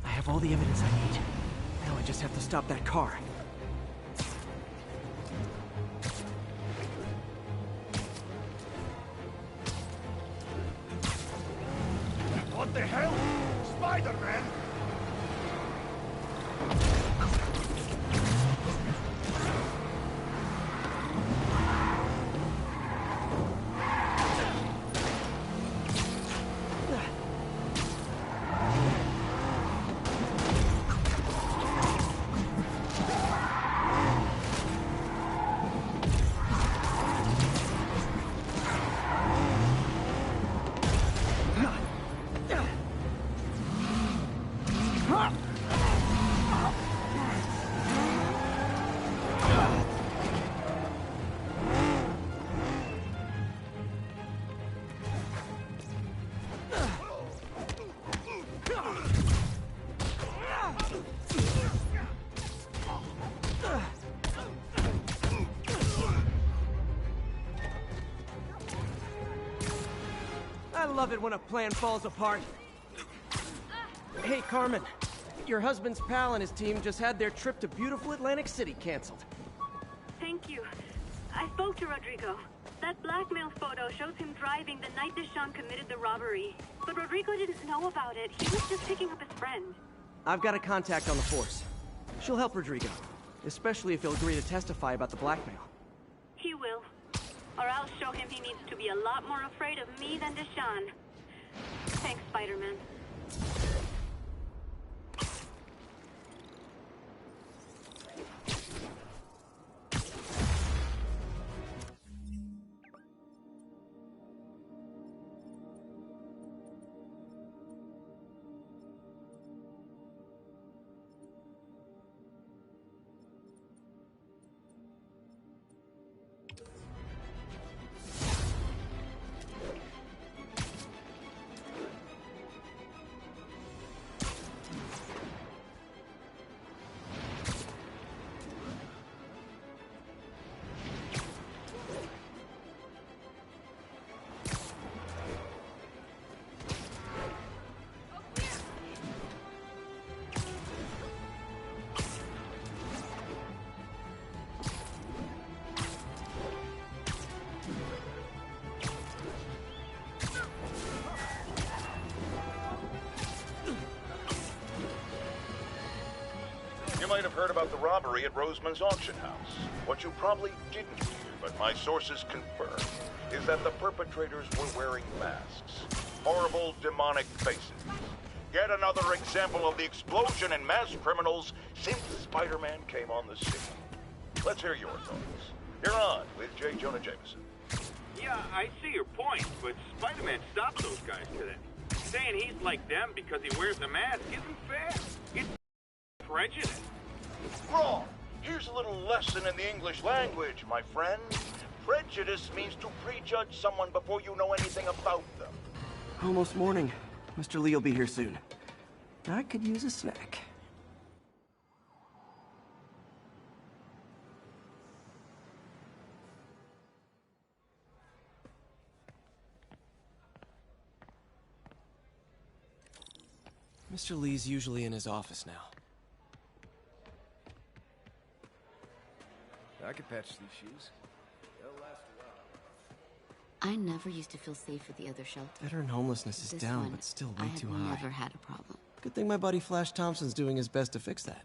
I have all the evidence I need. Now I just have to stop that car. What the hell? Spiderman! I love it when a plan falls apart. Hey, Carmen. your husband's pal and his team just had their trip to beautiful Atlantic City canceled. Thank you. I spoke to Rodrigo. That blackmail photo shows him driving the night Deshawn committed the robbery. But Rodrigo didn't know about it. He was just picking up his friend. I've got a contact on the force. She'll help Rodrigo, especially if he'll agree to testify about the blackmail. He will. Or I'll show him he needs to be a lot more afraid of me than Deshawn. Thanks, Spiderman. You might have heard about the robbery at Roseman's auction house. What you probably didn't hear, but my sources confirm, is that the perpetrators were wearing masks. Horrible, demonic faces. Yet another example of the explosion in mass criminals since Spider-Man came on the scene. Let's hear your thoughts. You're on with J. Jonah Jameson. Yeah, I see your point, but Spider-Man stopped those guys today. Saying he's like them because he wears a mask isn't fair. It's prejudice. Wrong. Here's a little lesson in the English language, my friend. Prejudice means to prejudge someone before you know anything about them. Almost morning. Mr. Lee will be here soon. I could use a snack. Mr. Lee's usually in his office now. I could patch these shoes. They'll last a while. I never used to feel safe at the other shelter. Veteran homelessness is This down, one, but still I way have too high. never had a problem. Good thing my buddy Flash Thompson's doing his best to fix that.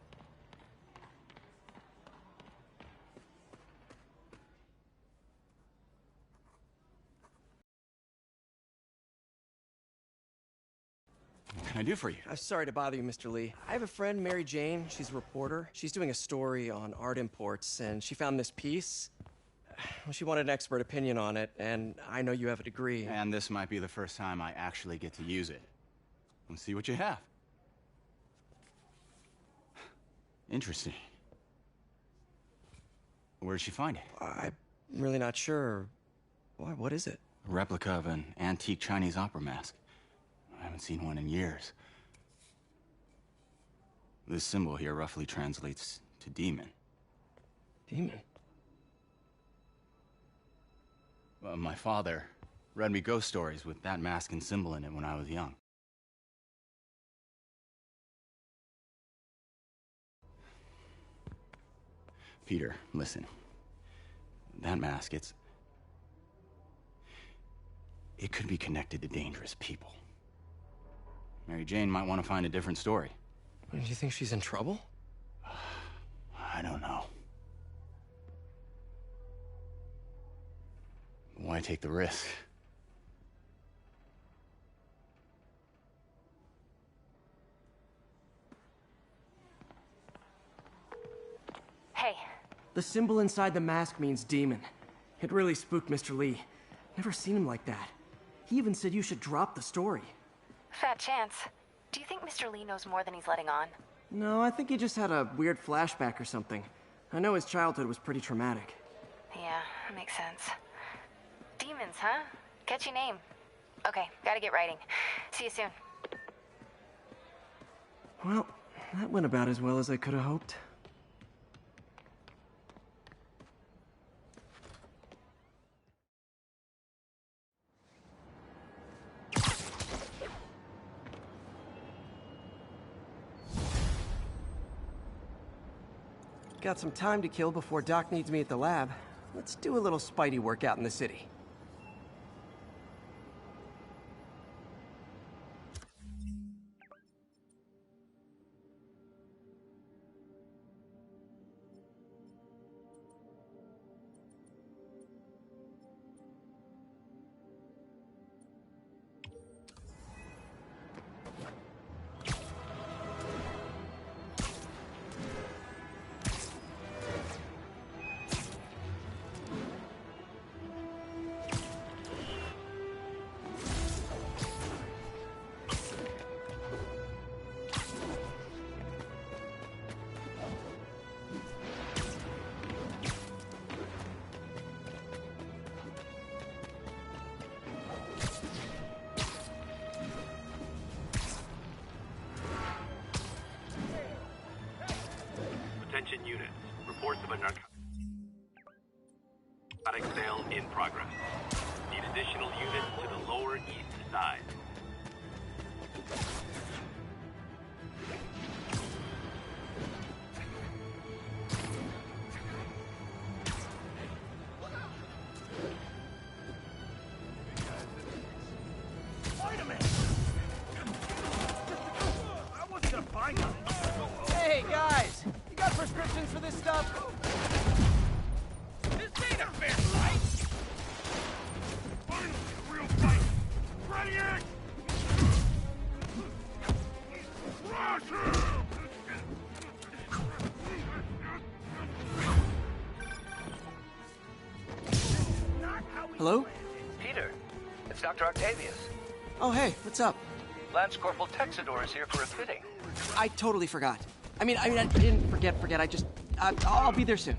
What can I do for you? I'm sorry to bother you, Mr. Lee. I have a friend, Mary Jane. She's a reporter. She's doing a story on art imports, and she found this piece. Well, she wanted an expert opinion on it, and I know you have a degree. And this might be the first time I actually get to use it. Let's see what you have. Interesting. Where'd she find it? I'm really not sure. Why, what is it? A replica of an antique Chinese opera mask. I haven't seen one in years. This symbol here roughly translates to demon. Demon? My father read me ghost stories with that mask and symbol in it when I was young. Peter, listen. That mask, it could be connected to dangerous people. Mary Jane might want to find a different story. Do you think she's in trouble? I don't know. Why take the risk? Hey. The symbol inside the mask means demon. It really spooked Mr. Lee. Never seen him like that. He even said you should drop the story. Fat chance. Do you think Mr. Lee knows more than he's letting on? No, I think he just had a weird flashback or something. I know his childhood was pretty traumatic. Yeah, that makes sense. Demons, huh? Catchy name. Okay, gotta get writing. See you soon. Well, that went about as well as I could have hoped. got some time to kill before Doc needs me at the lab. Let's do a little Spidey workout in the city. Attention units. Reports of a narcotic sale in progress. Need additional units to the lower east side. Hey, guys! You got prescriptions for this stuff? This ain't a fair fight! Finally, a real fight! Ready, act! Crush him! Hello? Peter, it's Dr. Octavius. Oh, hey, what's up? Lance Corporal Texador is here for a fitting. I totally forgot. I mean, I didn't forget. I just, I'll be there soon.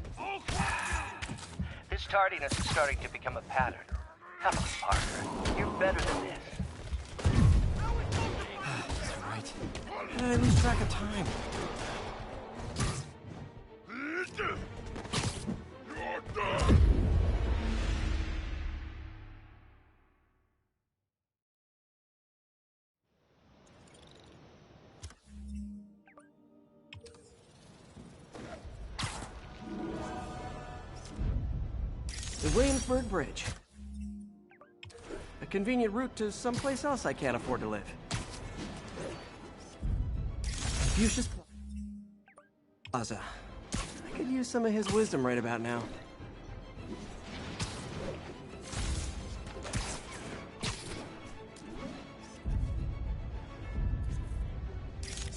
This tardiness is starting to become a pattern. Come on, Parker. You're better than this. That's right. How did I lose track of time? You're done! The Williamsburg Bridge. A convenient route to someplace else I can't afford to live. Fuchsia's Plaza. I could use some of his wisdom right about now.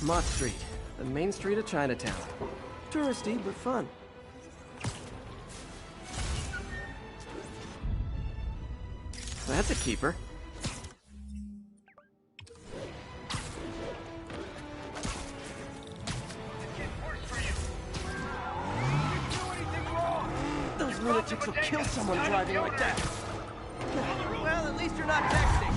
Mott Street, the main street of Chinatown. Touristy, but fun. That's a keeper. Those lunatics will kill someone driving like that. Well, at least you're not texting.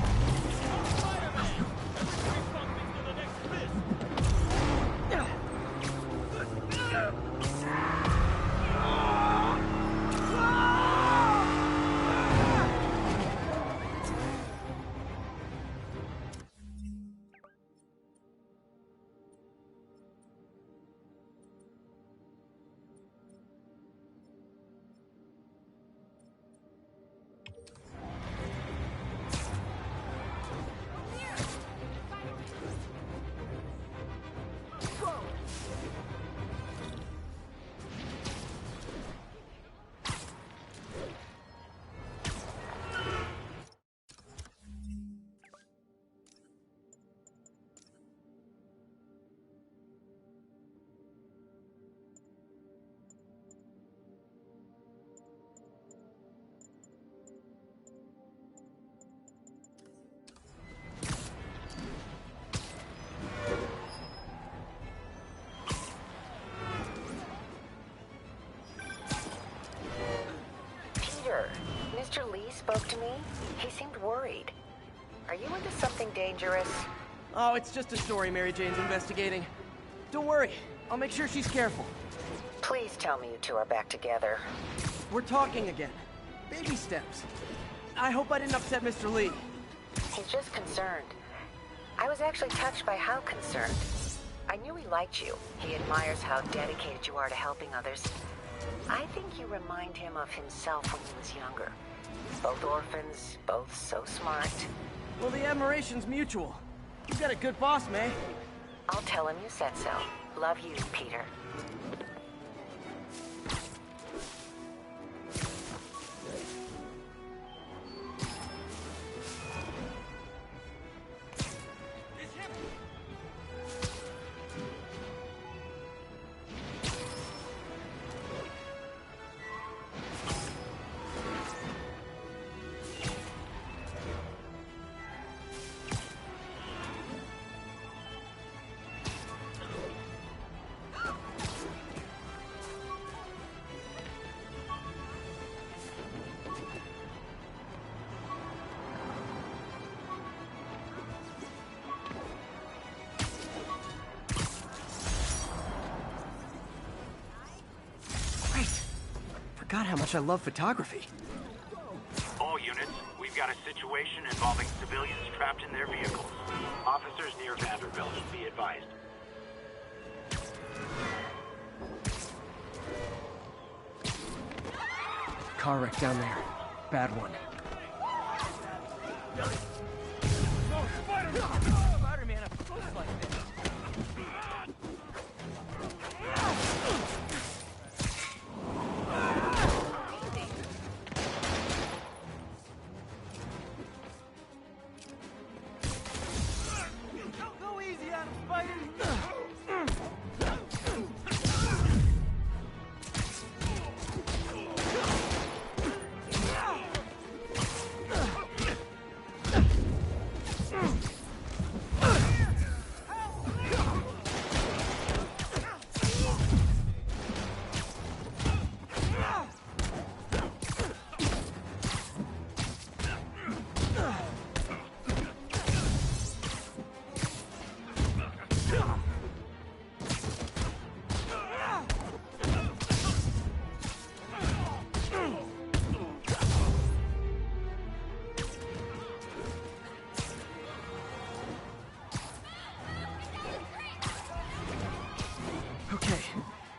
Mr. Lee spoke to me. He seemed worried. Are you into something dangerous? Oh, it's just a story Mary Jane's investigating. Don't worry. I'll make sure she's careful. Please tell me you two are back together. We're talking again. Baby steps. I hope I didn't upset Mr. Lee. He's just concerned. I was actually touched by how concerned. I knew he liked you. He admires how dedicated you are to helping others. I think you remind him of himself when he was younger. Both orphans, both so smart. Well, the admiration's mutual. You've got a good boss, May. I'll tell him you said so. Love you, Peter. God, how much I love photography. All units, we've got a situation involving civilians trapped in their vehicles. Officers near Vanderbilt, be advised. Car wreck down there. Bad one. Oh, Spiderman! Spider-Man, I'm close like this.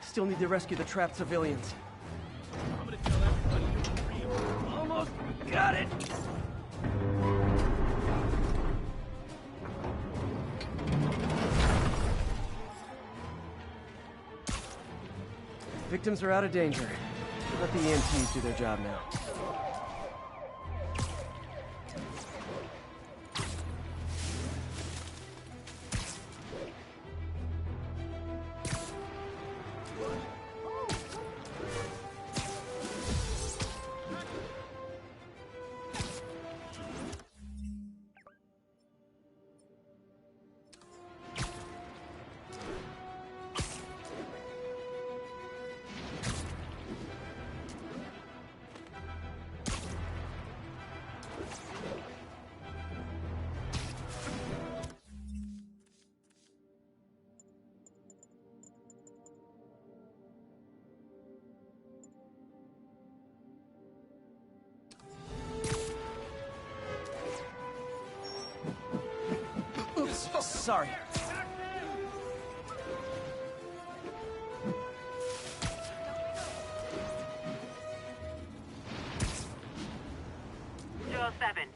Still need to rescue the trapped civilians. Almost got it! Victims are out of danger. Let the EMTs do their job now. Sorry.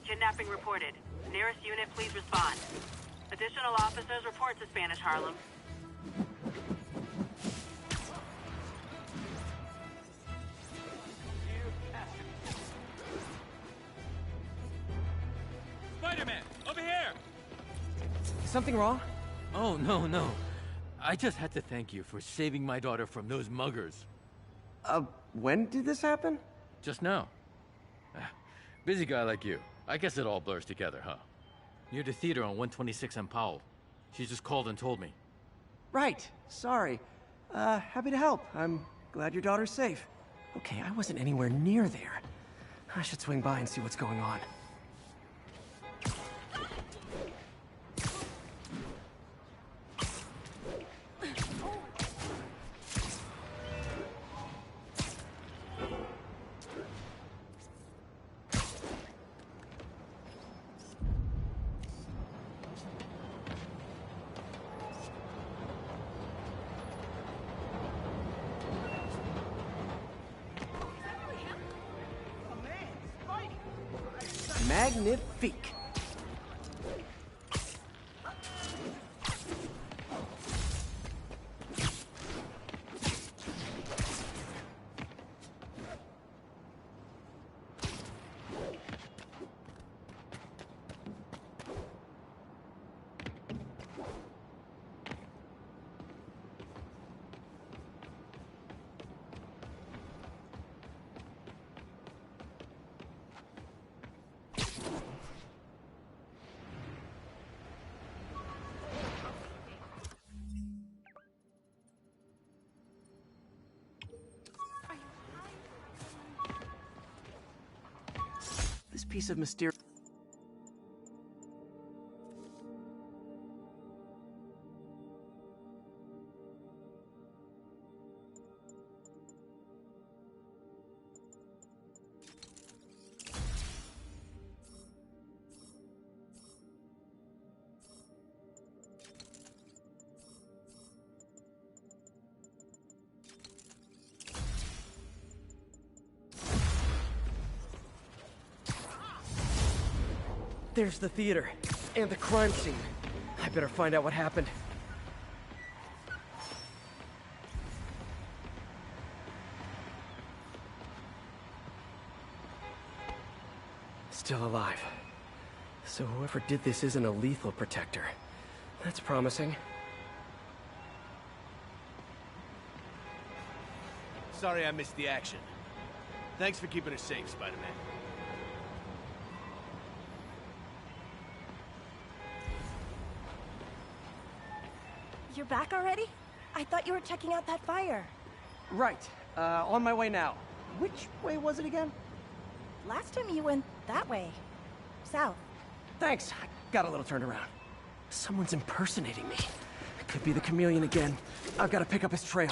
Kidnapping reported. Nearest unit, please respond. Additional officers report to Spanish Harlem. Spider-Man, over here! Something wrong? Oh, no. I just had to thank you for saving my daughter from those muggers. When did this happen? Just now. Busy guy like you. I guess it all blurs together, huh? Near the theater on 126 and Powell. She just called and told me. Right. Sorry. Happy to help. I'm glad your daughter's safe. Okay, I wasn't anywhere near there. I should swing by and see what's going on. Magnifique. This piece of mysterious... There's the theater, and the crime scene. I better find out what happened. Still alive. So whoever did this isn't a lethal protector. That's promising. Sorry I missed the action. Thanks for keeping us safe, Spider-Man. You're back already? I thought you were checking out that fire. Right. On my way now. Which way was it again? Last time you went that way. South. Thanks. I got a little turned around. Someone's impersonating me. It could be the chameleon again. I've got to pick up his trail.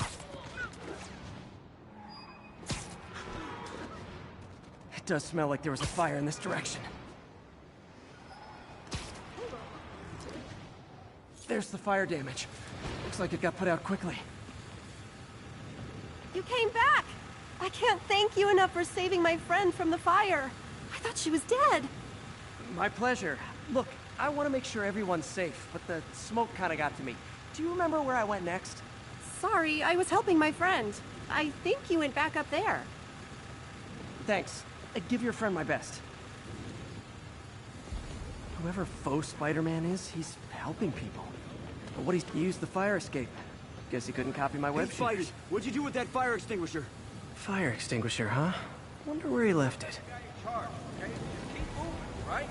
It does smell like there was a fire in this direction. There's the fire damage. Looks like it got put out quickly. You came back! I can't thank you enough for saving my friend from the fire. I thought she was dead. My pleasure. Look, I want to make sure everyone's safe, but the smoke kind of got to me. Do you remember where I went next? Sorry, I was helping my friend. I think you went back up there. Thanks. Give your friend my best. Whoever faux Spider-Man is, he's helping people. But what he's used the fire escape. Guess he couldn't copy my web shooters. What'd you do with that fire extinguisher? Fire extinguisher, huh? Wonder where he left it. Right?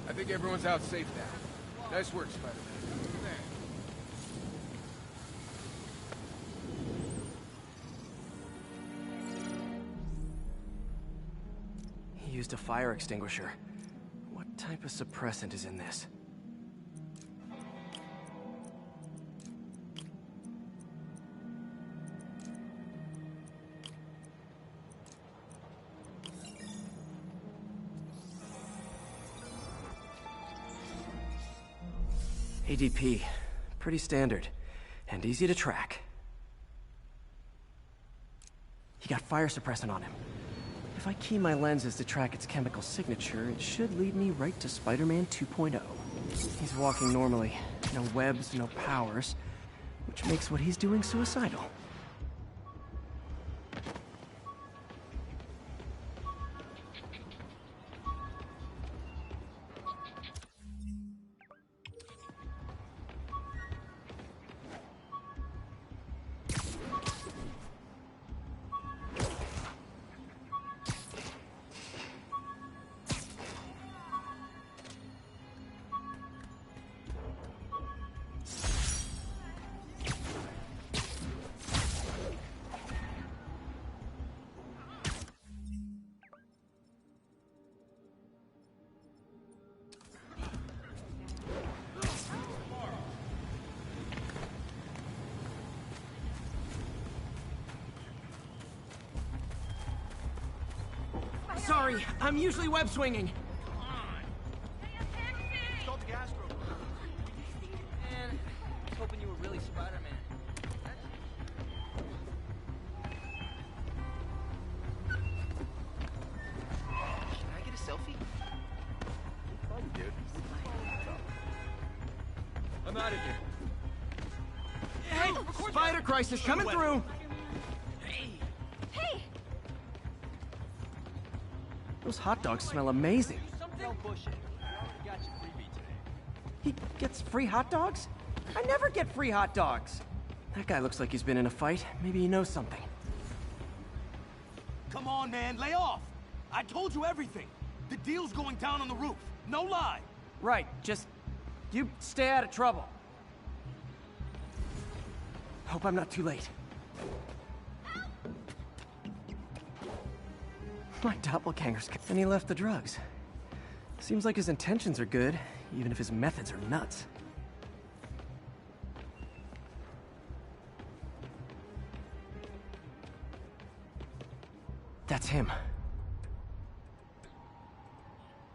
I think everyone's out safe now. Nice work, Spider-Man. He used a fire extinguisher. What type of suppressant is in this? ADP. Pretty standard. And easy to track. He got fire suppressant on him. If I key my lenses to track its chemical signature, it should lead me right to Spider-Man 2.0. He's walking normally. No webs, no powers. Which makes what he's doing suicidal. Sorry, I'm usually web swinging. Stop the gas rope. Man, I was hoping you were really Spider-Man. Can I get a selfie? out of here. Hey, Spider Crisis coming through! Hey! Those hot dogs smell amazing. Don't push it. We already got your freebie today. He gets free hot dogs? I never get free hot dogs! That guy looks like he's been in a fight. Maybe he knows something. Come on, man, lay off! I told you everything. The deal's going down on the roof. No lie. Right, just... you stay out of trouble. Hope I'm not too late. My doppelganger's... and he left the drugs. Seems like his intentions are good, even if his methods are nuts. That's him.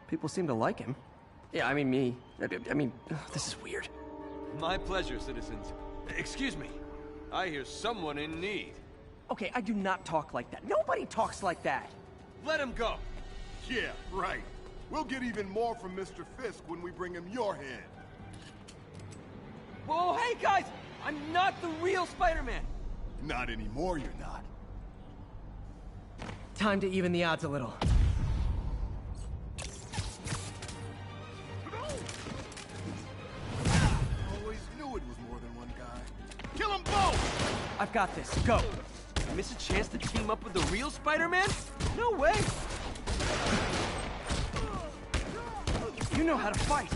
People seem to like him. Yeah, I mean me. I mean, this is weird. My pleasure, citizens. Excuse me. I hear someone in need. Okay, I do not talk like that. Nobody talks like that. Let him go. Yeah, right. We'll get even more from Mr. Fisk when we bring him your head. Whoa, hey guys! I'm not the real Spider-Man! Not anymore, you're not. Time to even the odds a little. Always knew it was more than one guy. Kill them both! I've got this. Go! You miss a chance to team up with the real Spider-Man? No way! You know how to fight!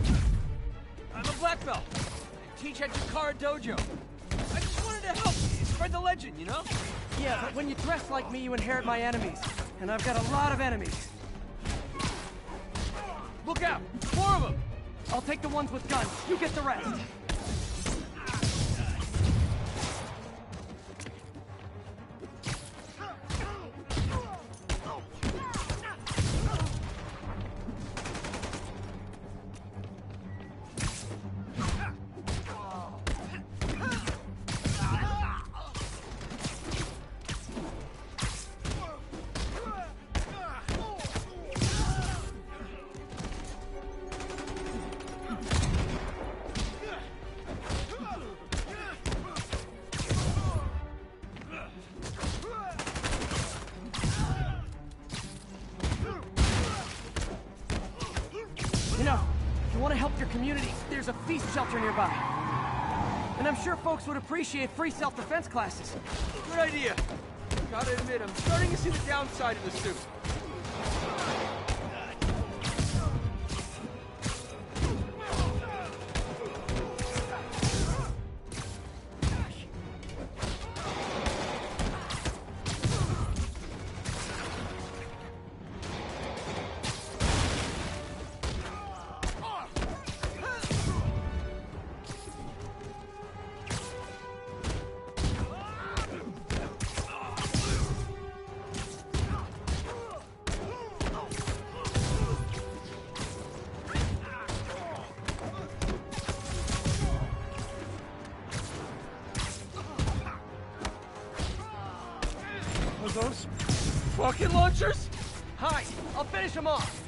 I'm a black belt. Teach at Jakara Dojo. I just wanted to help spread the legend, you know? Yeah, but when you dress like me, you inherit my enemies. And I've got a lot of enemies. Look out! More of them! I'll take the ones with guns. You get the rest. You know, if you want to help your community, there's a feast shelter nearby. And I'm sure folks would appreciate free self-defense classes. Good idea. Gotta admit, I'm starting to see the downside of the suit. Those rocket launchers? Hi, I'll finish him off.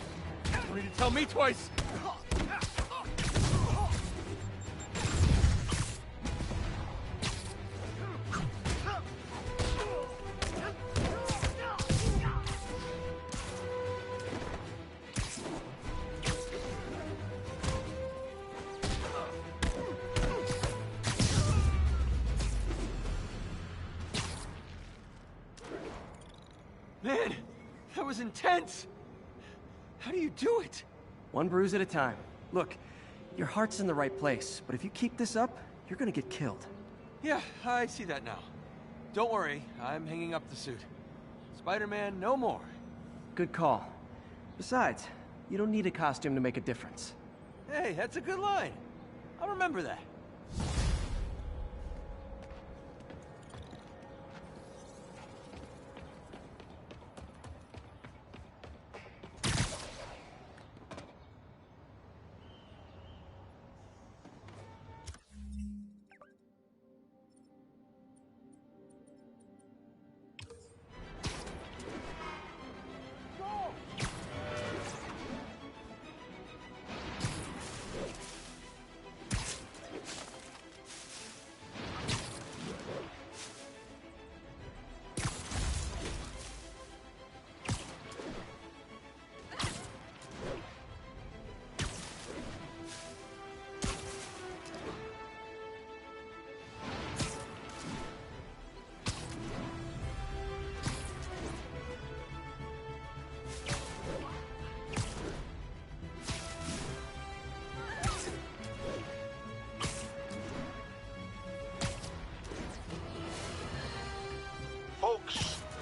Don't need to tell me twice. Man, that was intense! How do you do it? One bruise at a time. Look, your heart's in the right place, but if you keep this up, you're gonna get killed. Yeah, I see that now. Don't worry, I'm hanging up the suit. Spider-Man, no more. Good call. Besides, you don't need a costume to make a difference. Hey, that's a good line. I'll remember that.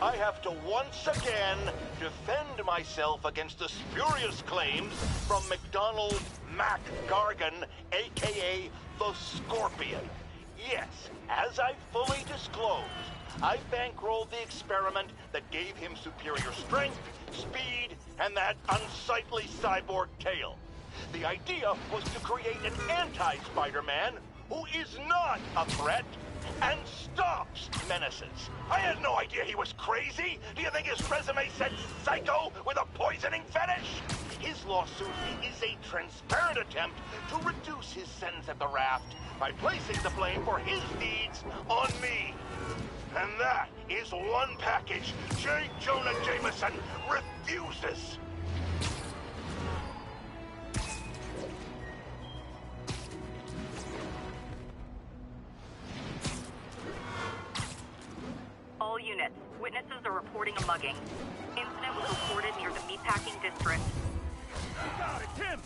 I have to once again defend myself against the spurious claims from McDonald Mac Gargan, aka the Scorpion. Yes, as I fully disclosed, I bankrolled the experiment that gave him superior strength, speed, and that unsightly cyborg tail. The idea was to create an anti-Spider-Man who is not a threat and stops menaces. I had no idea he was crazy. Do you think his resume said psycho with a poisoning fetish? His lawsuit is a transparent attempt to reduce his sentence at the raft by placing the blame for his deeds on me. And that is one package J. Jonah Jameson refuses. All units, witnesses are reporting a mugging. Incident was reported near the meatpacking district. Got it, Tim!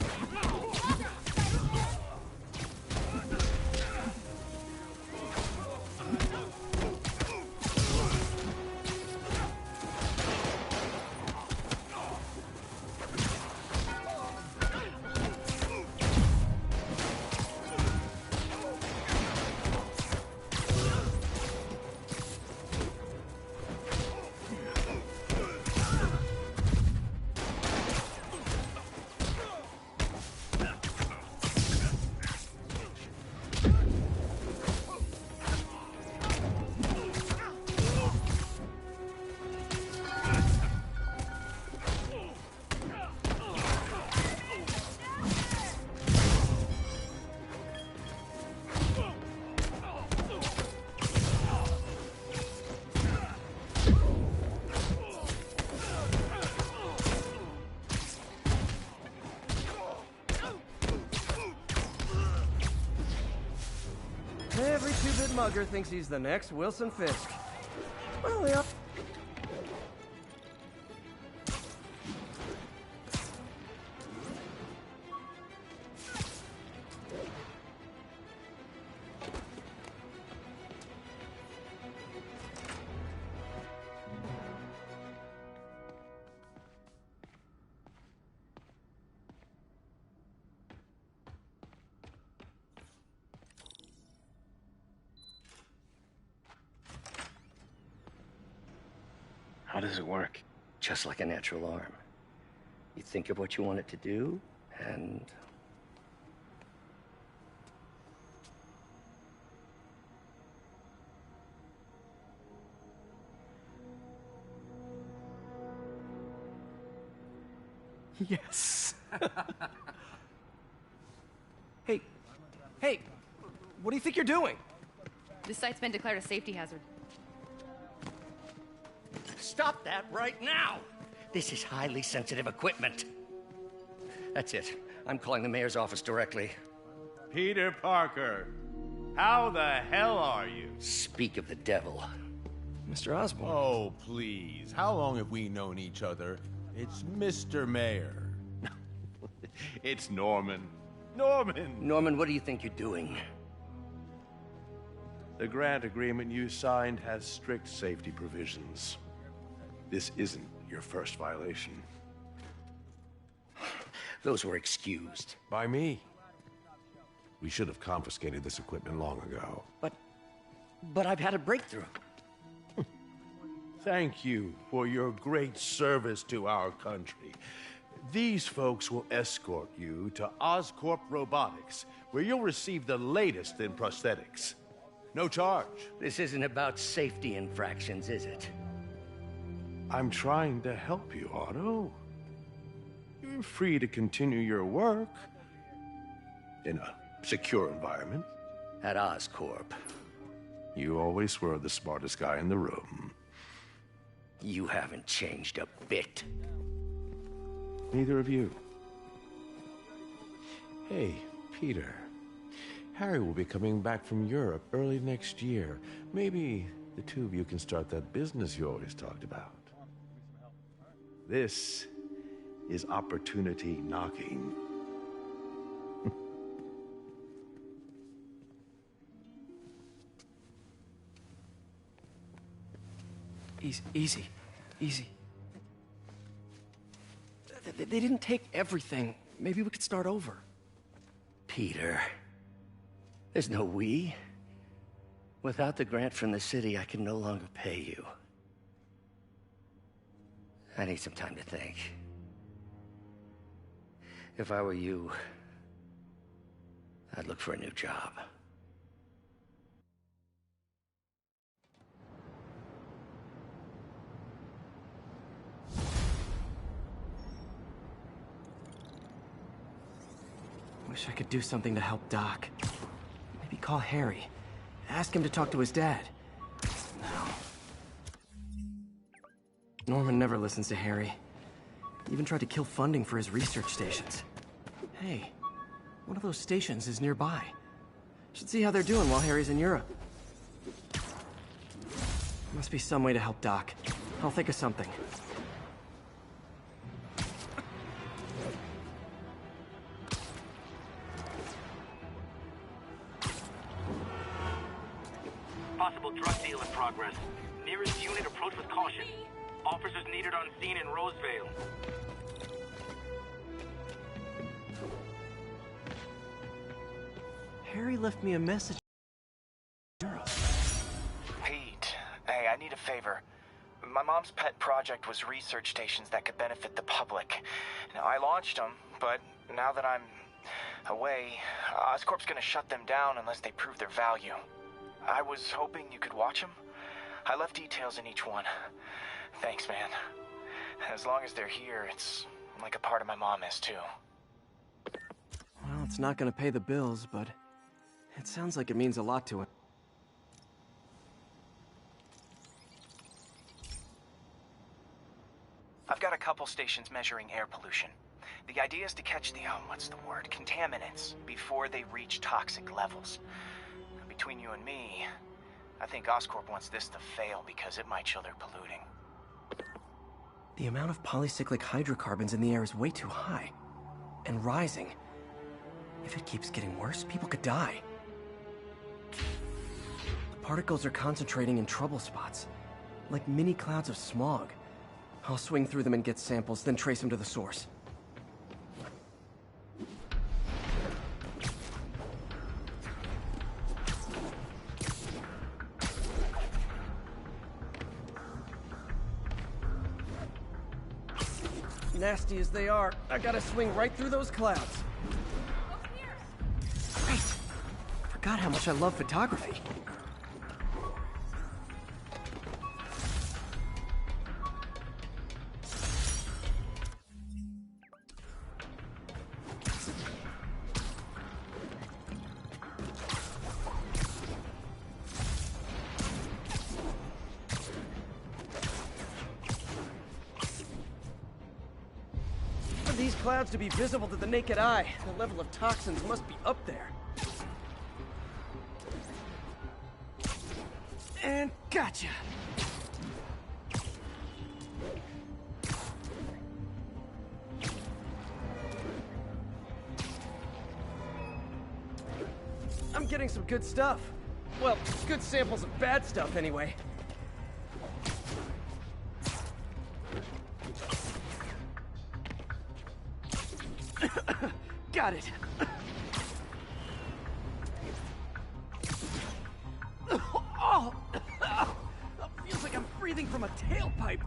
Every two-bit mugger thinks he's the next Wilson Fisk. Well, yeah. How does it work? Just like a natural arm. You think of what you want it to do, and... Yes. Hey, what do you think you're doing? This site's been declared a safety hazard. Stop that right now! This is highly sensitive equipment. That's it. I'm calling the mayor's office directly. Peter Parker, how the hell are you? Speak of the devil. Mr. Osborn. Oh, please. How long have we known each other? It's Mr. Mayor. It's Norman. Norman! Norman, what do you think you're doing? The grant agreement you signed has strict safety provisions. This isn't your first violation. Those were excused. By me. We should have confiscated this equipment long ago. But I've had a breakthrough. Thank you for your great service to our country. These folks will escort you to Oscorp Robotics, where you'll receive the latest in prosthetics. No charge. This isn't about safety infractions, is it? I'm trying to help you, Otto. You're free to continue your work in a secure environment. At Oscorp. You always were the smartest guy in the room. You haven't changed a bit. Neither of you. Hey, Peter. Harry will be coming back from Europe early next year. Maybe the two of you can start that business you always talked about. This is opportunity knocking. Easy. They didn't take everything. Maybe we could start over. Peter. There's no we. Without the grant from the city, I can no longer pay you. I need some time to think. If I were you, I'd look for a new job. Wish I could do something to help Doc. Maybe call Harry. Ask him to talk to his dad. No. Norman never listens to Harry. He even tried to kill funding for his research stations. Hey, one of those stations is nearby. Should see how they're doing while Harry's in Europe. Must be some way to help Doc. I'll think of something. Possible drug deal in progress. Nearest unit approach with caution. Officers needed on scene in Rosevale. Harry left me a message. Pete, hey, I need a favor. My mom's pet project was research stations that could benefit the public. Now, I launched them, but now that I'm away, Oscorp's gonna shut them down unless they prove their value. I was hoping you could watch them. I left details in each one. Thanks, man. As long as they're here, it's like a part of my mom is, too. Well, it's not gonna pay the bills, but it sounds like it means a lot to him. I've got a couple stations measuring air pollution. The idea is to catch the, contaminants before they reach toxic levels. Between you and me, I think Oscorp wants this to fail because it might show they're polluting. The amount of polycyclic hydrocarbons in the air is way too high. And rising. If it keeps getting worse, people could die. The particles are concentrating in trouble spots, like mini clouds of smog. I'll swing through them and get samples, then trace them to the source. Nasty as they are, I gotta swing right through those clouds. Great! Forgot how much I love photography. These clouds to be visible to the naked eye, the level of toxins must be up there. And gotcha! I'm getting some good stuff. Well, good samples of bad stuff anyway. Got it. Oh, feels like I'm breathing from a tailpipe.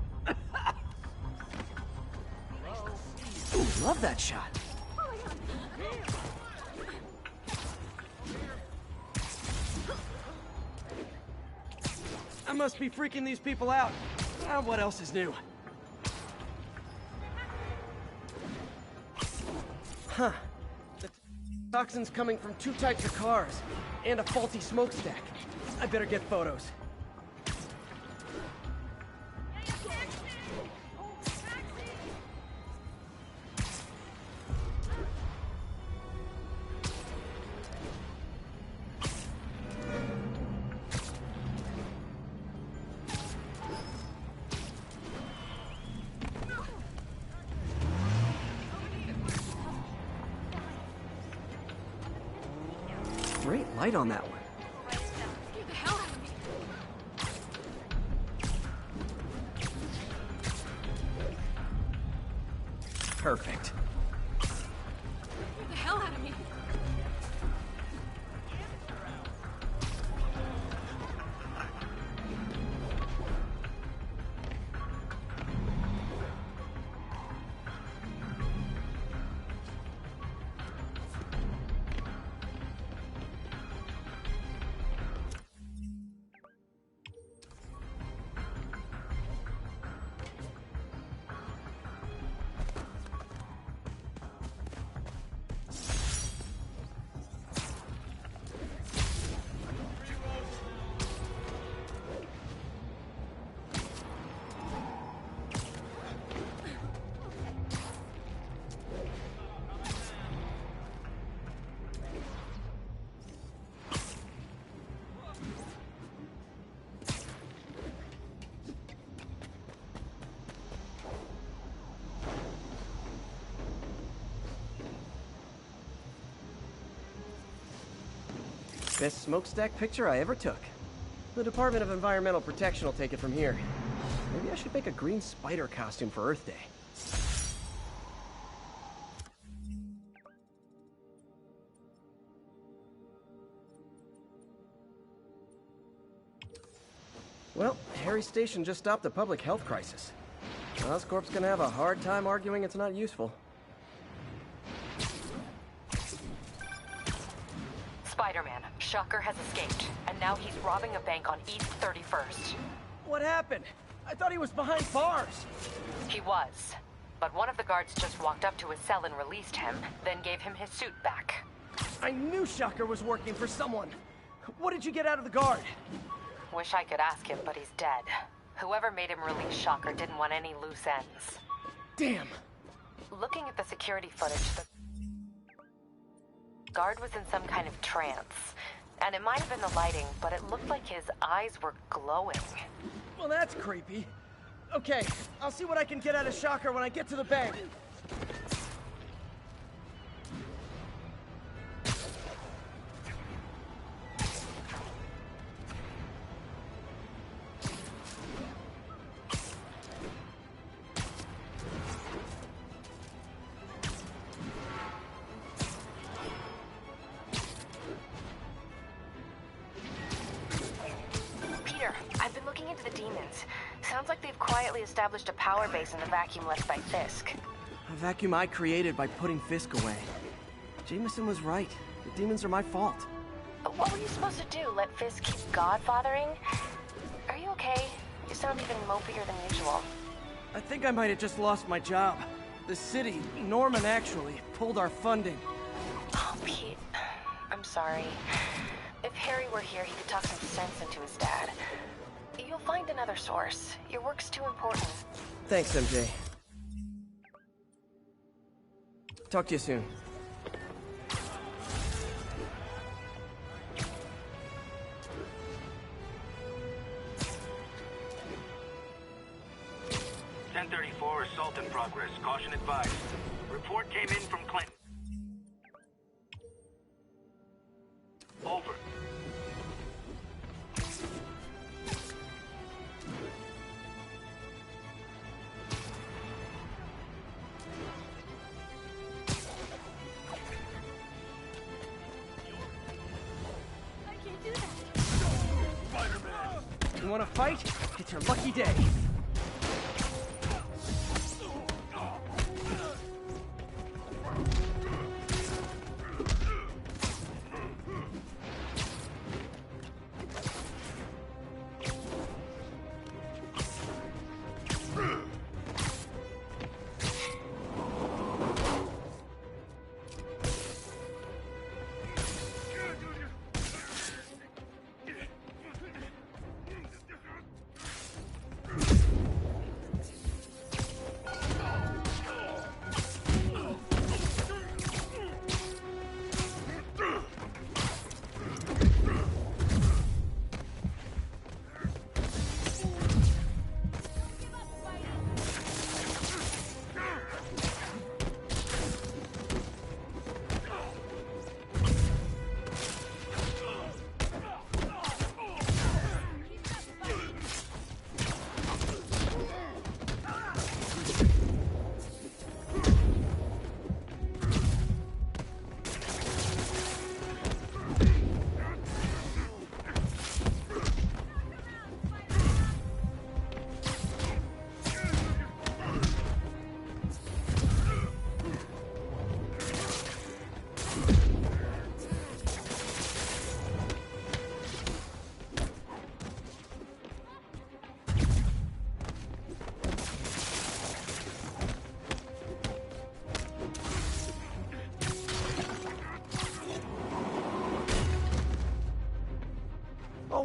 Ooh, love that shot. I must be freaking these people out. What else is new? Huh. The toxins coming from 2 types of cars, and a faulty smokestack. I better get photos. Great light on that one. Perfect. Get the hell out of me. Best smokestack picture I ever took. The Department of Environmental Protection will take it from here. Maybe I should make a green spider costume for Earth Day. Well, Harry's station just stopped a public health crisis. Oscorp's gonna have a hard time arguing it's not useful. Spider-Man, Shocker has escaped, and now he's robbing a bank on East 31st. What happened? I thought he was behind bars. He was, but one of the guards just walked up to his cell and released him, then gave him his suit back. I knew Shocker was working for someone. What did you get out of the guard? Wish I could ask him, but he's dead. Whoever made him release Shocker didn't want any loose ends. Damn. Looking at the security footage, the guard was in some kind of trance. And it might have been the lighting, but it looked like his eyes were glowing. Well, that's creepy. Okay, I'll see what I can get out of Shocker when I get to the bank. Sounds like they've quietly established a power base in the vacuum left by Fisk. A vacuum I created by putting Fisk away. Jameson was right. The demons are my fault. What were you supposed to do? Let Fisk keep godfathering? Are you okay? You sound even mopier than usual. I think I might have just lost my job. The city, Norman actually, pulled our funding. Oh, Pete. I'm sorry. If Harry were here, he could talk some sense into his dad. You'll find another source. Your work's too important. Thanks, MJ. Talk to you soon. Assault in progress. Caution advised. Report came in from Clinton. Over. I can't do that. Spider-Man! You wanna fight? It's your lucky day.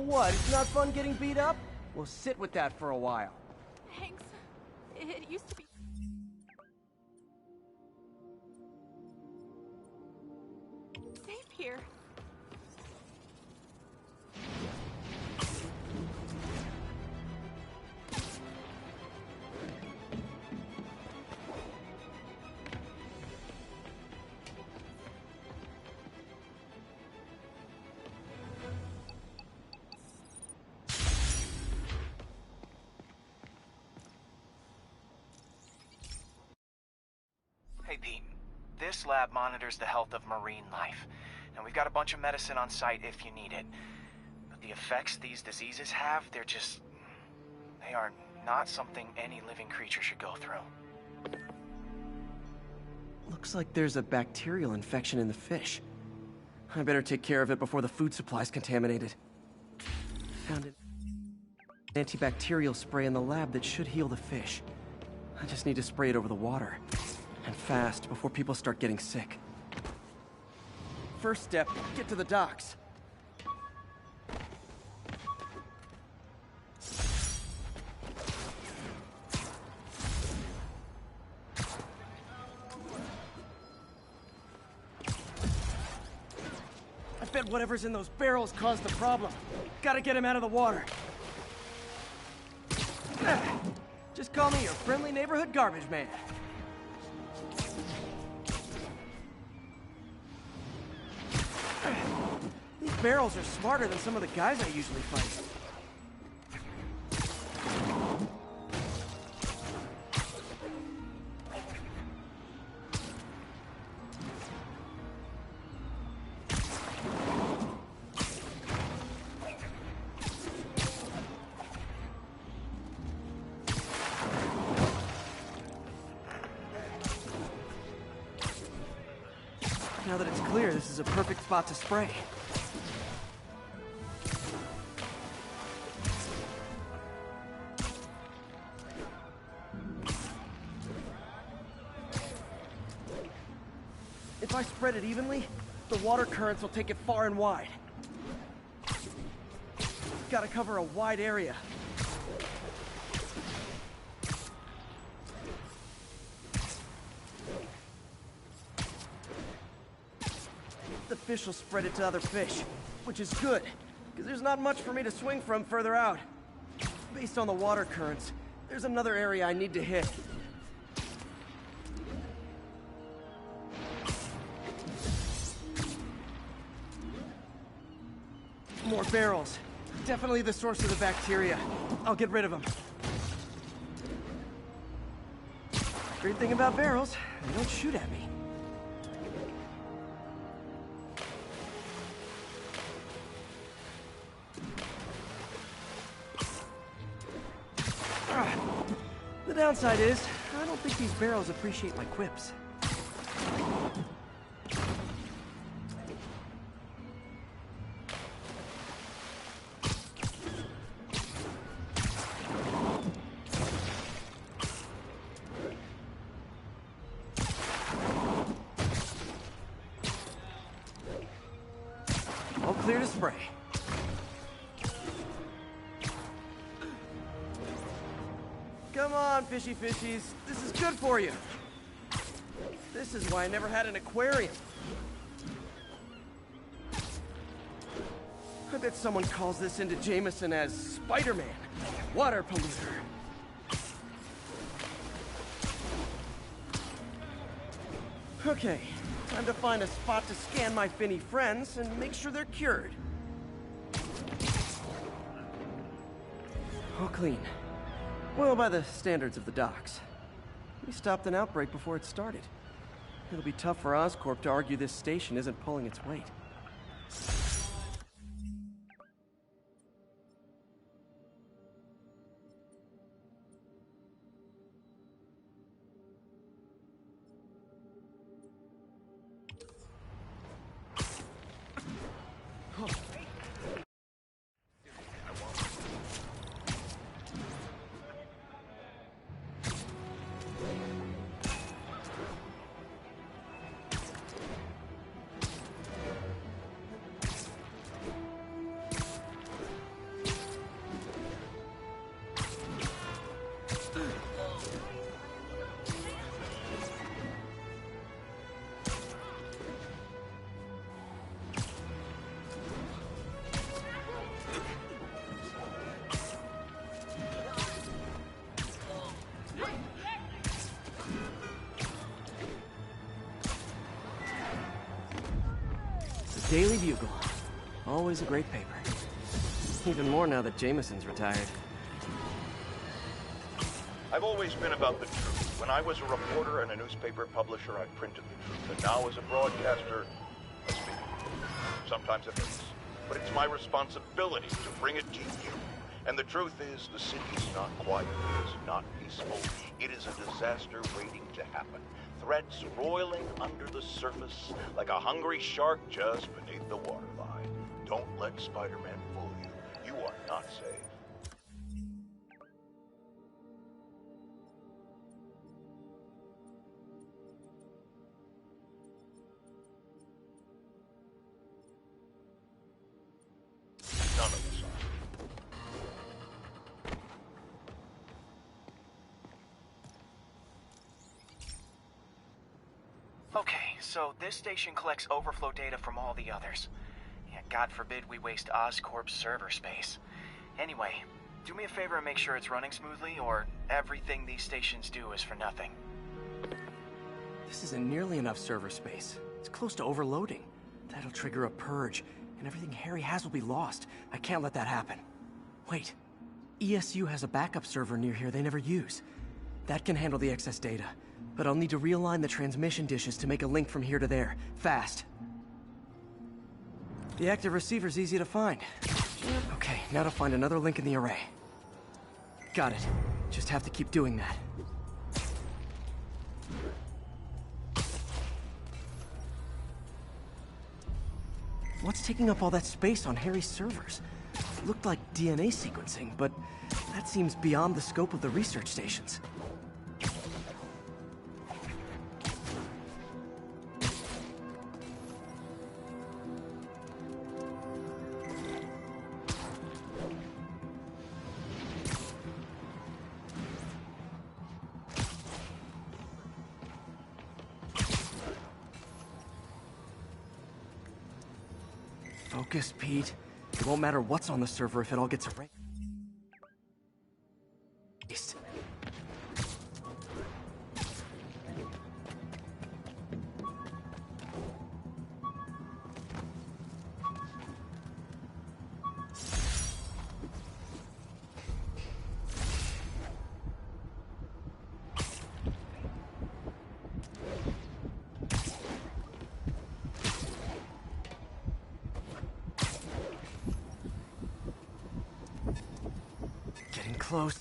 what? It's not fun getting beat up? We'll sit with that for a while. Thanks. It used to be... safe here. Hey, Pete. This lab monitors the health of marine life. And we've got a bunch of medicine on site if you need it. But the effects these diseases have, they are not something any living creature should go through. Looks like there's a bacterial infection in the fish. I better take care of it before the food supply's contaminated. Found an antibacterial spray in the lab that should heal the fish. I just need to spray it over the water. And fast, before people start getting sick. First step, get to the docks. I bet whatever's in those barrels caused the problem. Gotta get him out of the water. Just call me your friendly neighborhood garbage man. These barrels are smarter than some of the guys I usually fight. Now that it's clear, this is a perfect spot to spray. If I spread it evenly, the water currents will take it far and wide. Gotta cover a wide area. The fish will spread it to other fish, which is good, because there's not much for me to swing from further out. Based on the water currents, there's another area I need to hit. More barrels. Definitely the source of the bacteria. I'll get rid of them. Great thing about barrels, they don't shoot at me. The downside is, I don't think these barrels appreciate my quips. All clear to spray. Come on, fishy fishies. This is good for you. This is why I never had an aquarium. I bet someone calls this into Jameson as Spiderman, water polluter. Okay, time to find a spot to scan my finny friends and make sure they're cured. All clean. Well, by the standards of the docks. We stopped an outbreak before it started. It'll be tough for Oscorp to argue this station isn't pulling its weight. Daily Bugle. Always a great paper. Even more now that Jameson's retired. I've always been about the truth. When I was a reporter and a newspaper publisher, I printed the truth. And now as a broadcaster, I speak it. Sometimes it hurts. But it's my responsibility to bring it to you. And the truth is, the city is not quiet. It is not peaceful. It is a disaster waiting to happen. Threats roiling under the surface like a hungry shark just beneath the waterline. Don't let Spider-Man fool you. You are not safe. None of us are. Okay, so this station collects overflow data from all the others. Yeah, God forbid we waste Oscorp's server space. Anyway, do me a favor and make sure it's running smoothly, or everything these stations do is for nothing. This isn't nearly enough server space. It's close to overloading. That'll trigger a purge, and everything Harry has will be lost. I can't let that happen. Wait. ESU has a backup server near here they never use. That can handle the excess data, but I'll need to realign the transmission dishes to make a link from here to there, fast. The active receiver's easy to find. Okay, now to find another link in the array. Got it. Just have to keep doing that. What's taking up all that space on Harry's servers? It looked like DNA sequencing, but that seems beyond the scope of the research stations. Focus, Pete. It won't matter what's on the server if it all gets erased. Close.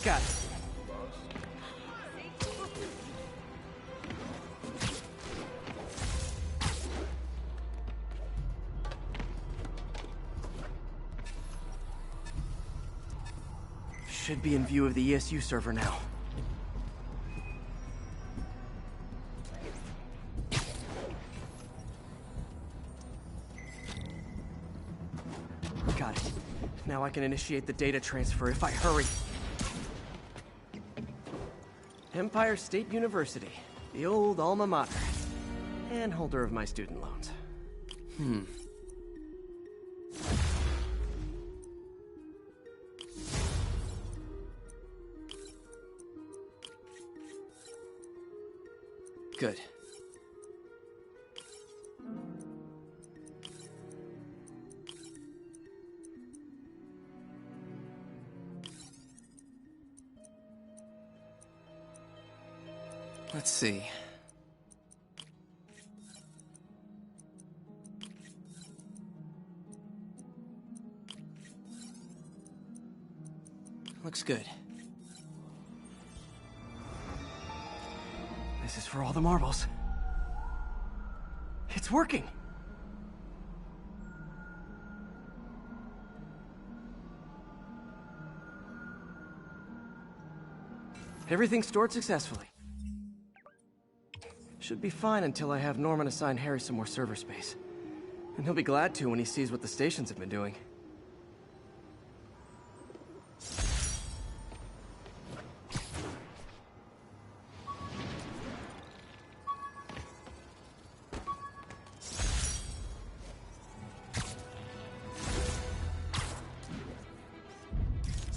Got it. Should be in view of the ESU server now. Got it. Now I can initiate the data transfer if I hurry. Empire State University, the old alma mater, and holder of my student loans. Good. Let's see. Looks good. This is for all the marbles. It's working! Everything's stored successfully. Should be fine until I have Norman assign Harry some more server space. And he'll be glad to when he sees what the stations have been doing.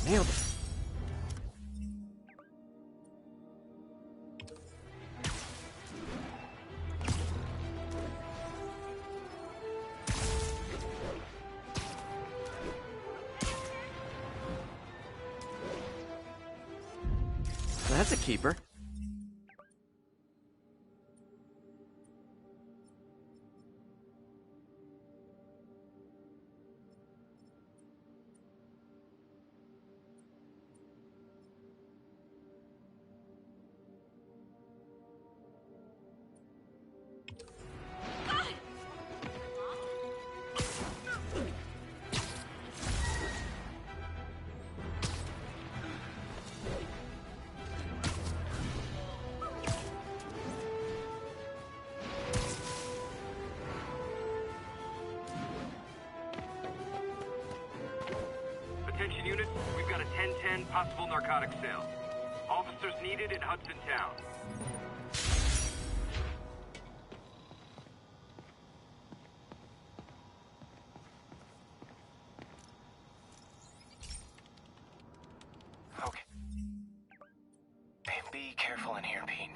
Nailed it. That's a keeper. Attention units, we've got a 10-10 possible narcotic sale. Officers needed in Hudson Town. Okay. Be careful in here, Pete.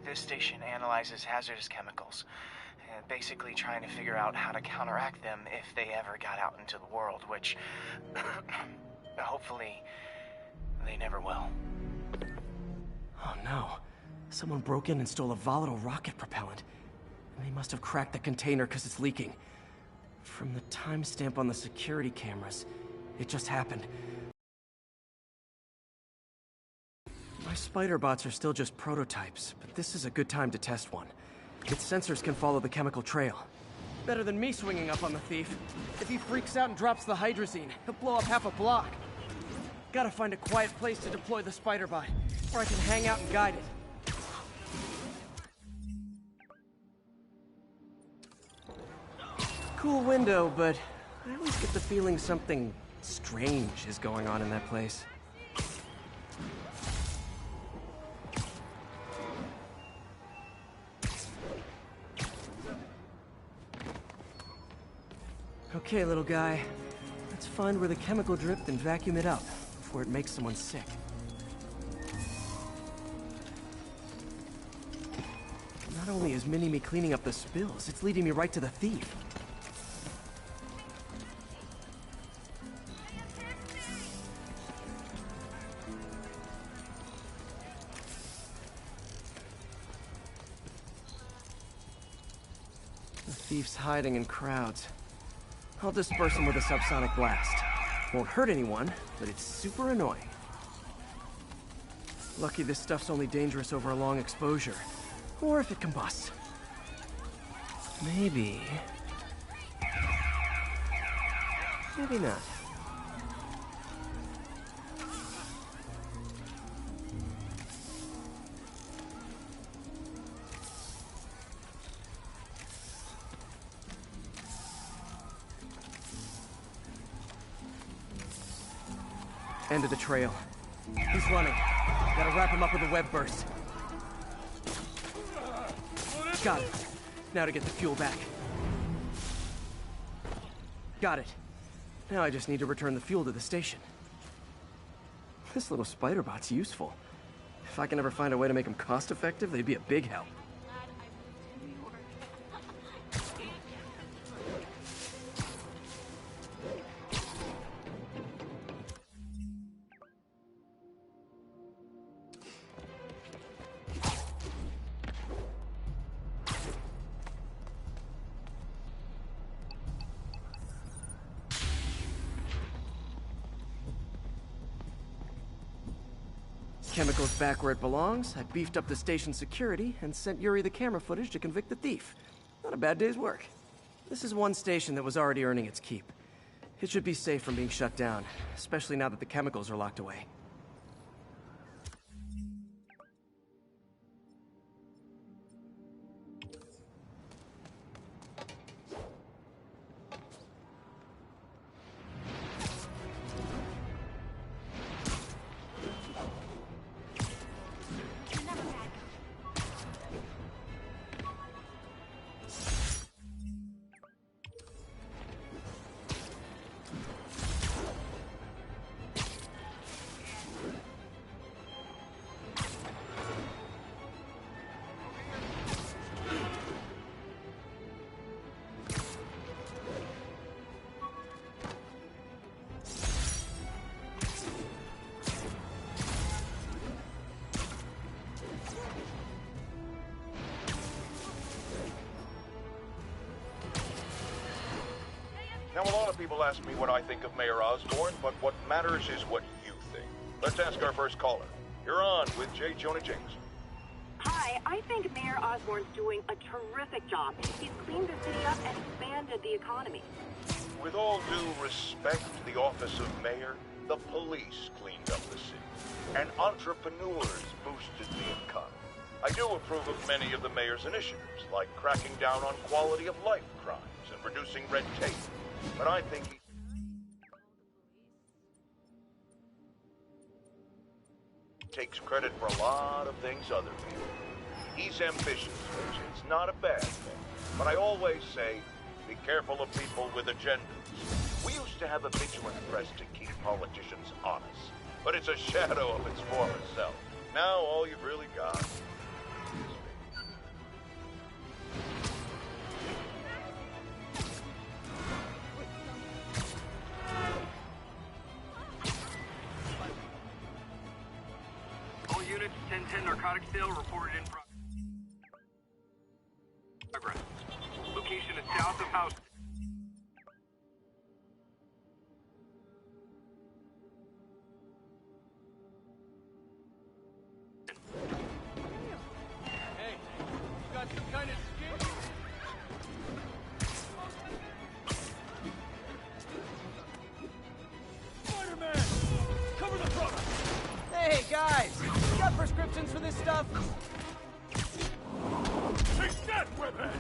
This station analyzes hazardous chemicals, basically trying to figure out how to counteract them if they ever got out into the world, which hopefully they never will. Oh no. Someone broke in and stole a volatile rocket propellant. And they must have cracked the container because it's leaking. From the timestamp on the security cameras, it just happened. My spider bots are still just prototypes, but this is a good time to test one. Its sensors can follow the chemical trail. Better than me swinging up on the thief. If he freaks out and drops the hydrazine, he'll blow up half a block. Gotta find a quiet place to deploy the spider bot, where I can hang out and guide it. Cool window, but I always get the feeling something strange is going on in that place. Okay, little guy. Let's find where the chemical dripped and vacuum it up before it makes someone sick. Not only is Mini-Me cleaning up the spills, it's leading me right to the thief. The thief's hiding in crowds. I'll disperse him with a subsonic blast. Won't hurt anyone, but it's super annoying. Lucky this stuff's only dangerous over a long exposure. Or if it combusts. Maybe... maybe not. End of the trail. He's running. Gotta wrap him up with a web burst. Got it. Now to get the fuel back. Got it. Now I just need to return the fuel to the station. This little spider bot's useful. If I can ever find a way to make them cost-effective, they'd be a big help. Chemicals back where it belongs. I beefed up the station's security and sent Yuri the camera footage to convict the thief. Not a bad day's work. This is one station that was already earning its keep. It should be safe from being shut down, especially now that the chemicals are locked away. Now, a lot of people ask me what I think of Mayor Osborn, but what matters is what you think. Let's ask our first caller. You're on with J. Jonah Jameson. Hi, I think Mayor Osborn's doing a terrific job. He's cleaned the city up and expanded the economy. With all due respect to the office of mayor, the police cleaned up the city, and entrepreneurs boosted the economy. I do approve of many of the mayor's initiatives, like cracking down on quality of life crimes and reducing red tape. But I think he takes credit for a lot of things other people. He's ambitious, which is not a bad thing. But I always say, be careful of people with agendas. We used to have a vigilant press to keep politicians honest, but it's a shadow of its former self. Now all you've really got is All units, 1010 narcotics sale reported in progress. Location is south of house. Hey, you got some kind of skin? Spiderman! Cover the front! Hey, guys! You got prescriptions for this stuff? Take that, webhead!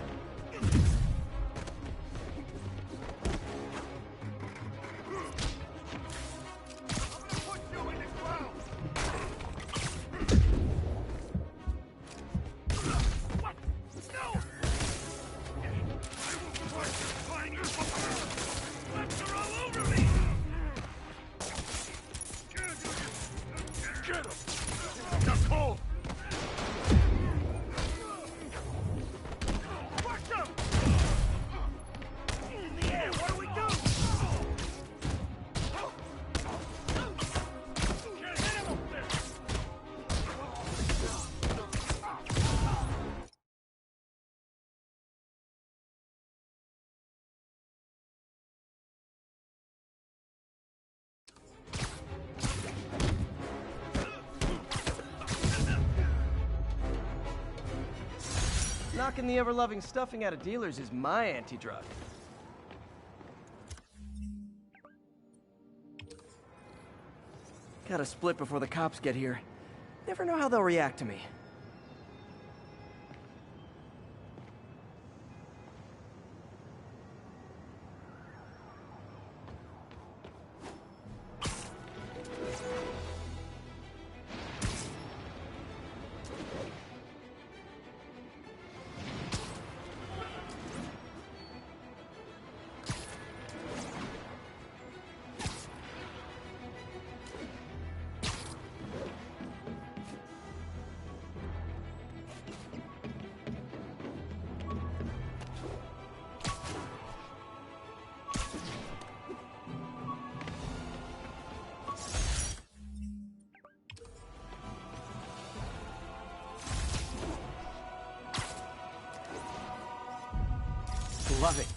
Knocking the ever-loving stuffing out of dealers is my anti-drug. Gotta split before the cops get here. Never know how they'll react to me. Love it.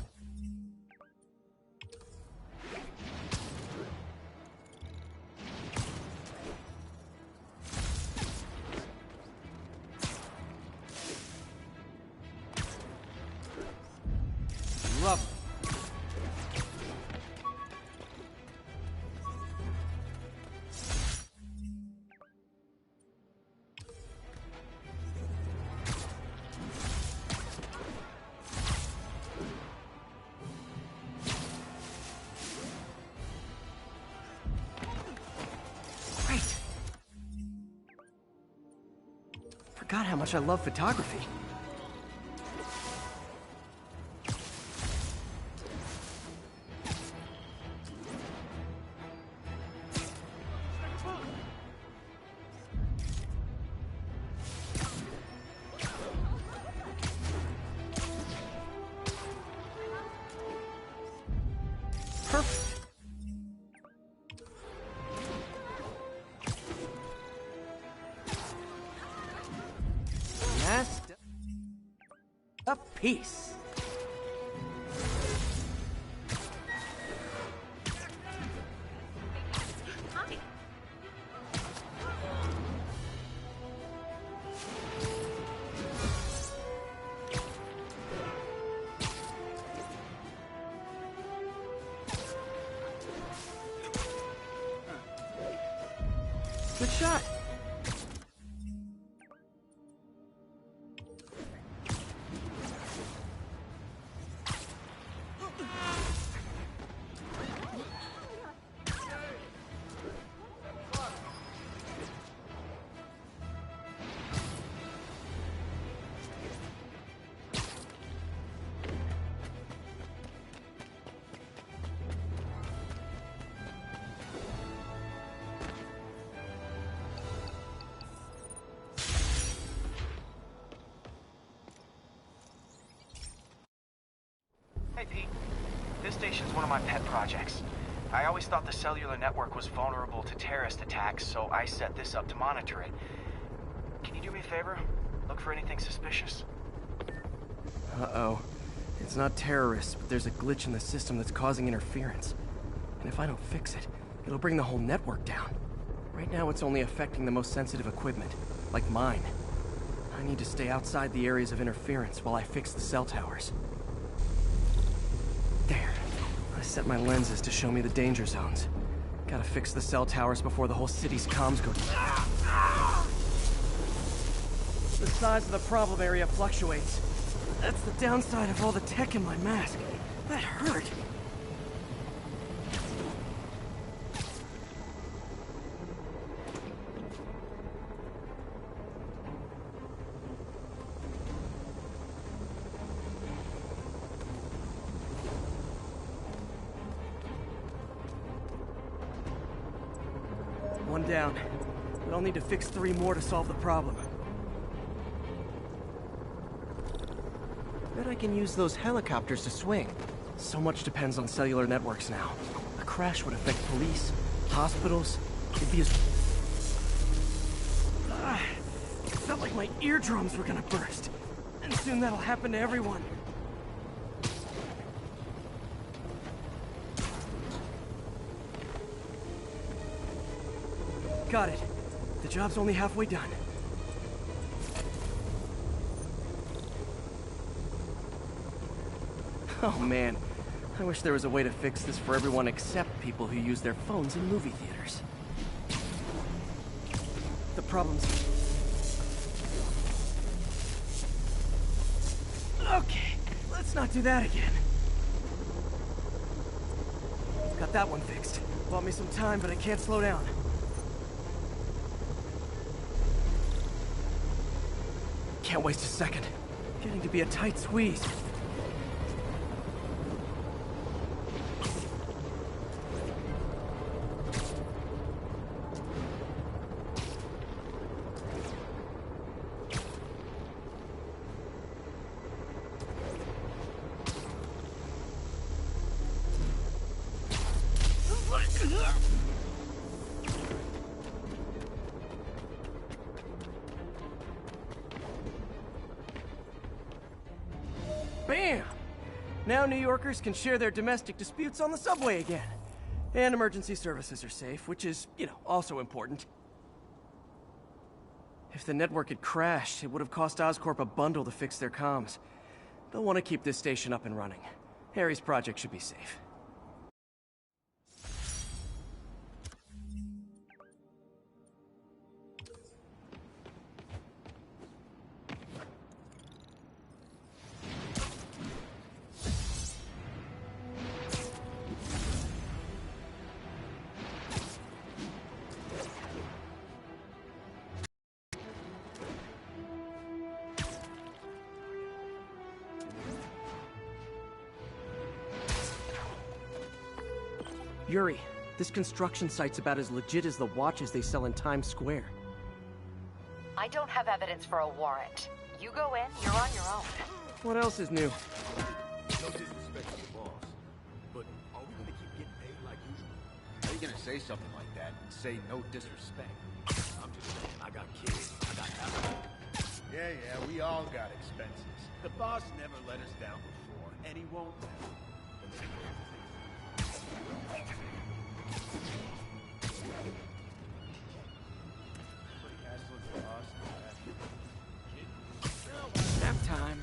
Love it. Forgot how much I love photography. Perfect. A piece. Good shot. Hey, Pete. This station's one of my pet projects. I always thought the cellular network was vulnerable to terrorist attacks, so I set this up to monitor it. Can you do me a favor? Look for anything suspicious. Uh-oh. It's not terrorists, but there's a glitch in the system that's causing interference. And if I don't fix it, it'll bring the whole network down. Right now, it's only affecting the most sensitive equipment, like mine. I need to stay outside the areas of interference while I fix the cell towers. There. I set my lenses to show me the danger zones. Gotta fix the cell towers before the whole city's comms go... The size of the problem area fluctuates. That's the downside of all the tech in my mask. That hurt. One down. But I'll need to fix 3 more to solve the problem. Bet I can use those helicopters to swing. So much depends on cellular networks now. A crash would affect police, hospitals. It'd be as... It felt like my eardrums were gonna burst. And soon that'll happen to everyone. Got it. The job's only halfway done. Oh man, I wish there was a way to fix this for everyone except people who use their phones in movie theaters. The problem's... Okay, let's not do that again. Got that one fixed. Bought me some time, but I can't slow down. Can't waste a second. Getting to be a tight squeeze. Bam! Now New Yorkers can share their domestic disputes on the subway again. And emergency services are safe, which is, also important. If the network had crashed, it would have cost Oscorp a bundle to fix their comms. They'll want to keep this station up and running. Harry's project should be safe. Yuri, this construction site's about as legit as the watches they sell in Times Square. I don't have evidence for a warrant. You go in, you're on your own. What else is new? No disrespect to the boss, but are we gonna keep getting paid like usual? How you gonna say something like that and say no disrespect? I'm just saying, I got kids, I got house. Yeah, we all got expenses. The boss never let us down before, and he won't now. Nap time.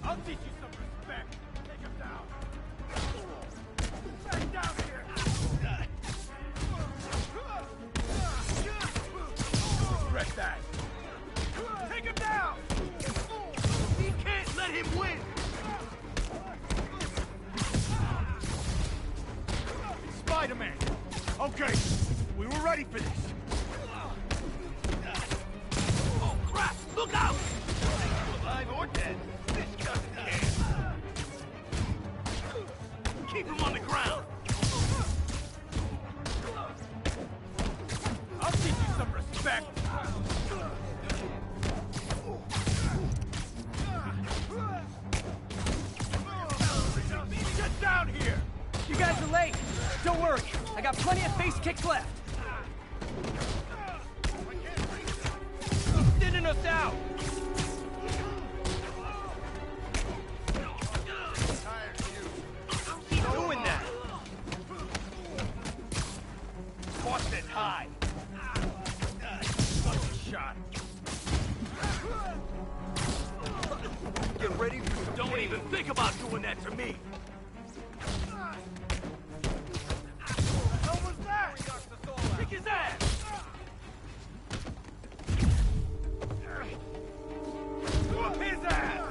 I'll teach you some respect. Okay, we were ready for this. Oh, crap! Look out! Alive or dead, this doesn't care. Keep him on the ground. I'll teach you some respect. Get down here! You guys are late. Don't worry. I got plenty of face kicks left. He's thinning us out. Keep doing that. Boston high. One shot. Get ready for some. Don't even think about doing that to me. What was that? Kick his ass. Whoop his ass!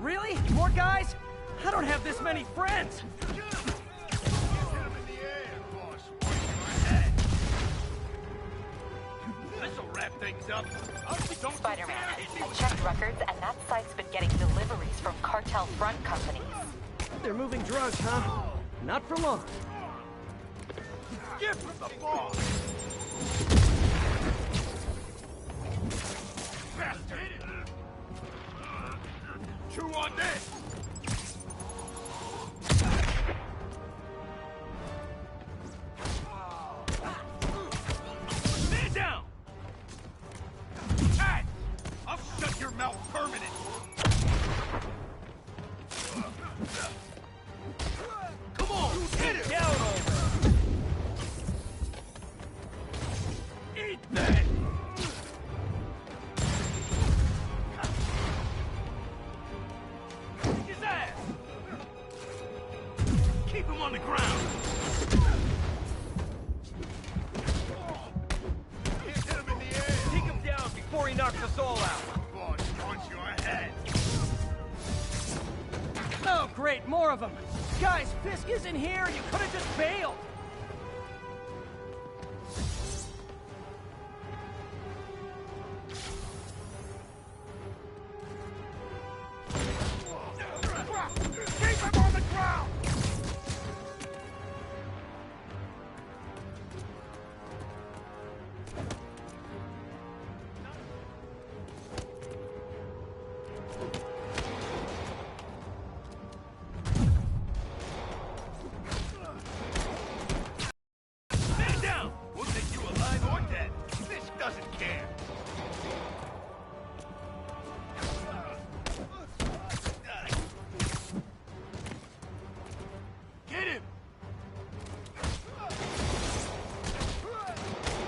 Really? More guys? I don't have this many friends. This'll wrap things up. Spider-Man, I checked records, and that site's been getting deliveries from cartel front companies. They're moving drugs, huh? Not for long. Give him the ball! Bastard! Chew on this! Man down! Hey! I'll shut your mouth permanent! Come on, hit him! Down over. Eat that! Kick his ass! Keep him on the ground! Hit him in the air! Take him down before he knocks us all out. Boss wants your head! Oh, great, more of them. Guys, Fisk isn't here. You could have just bailed. Keep him on the ground! Man down! We'll take you alive or dead. This doesn't care. Get him!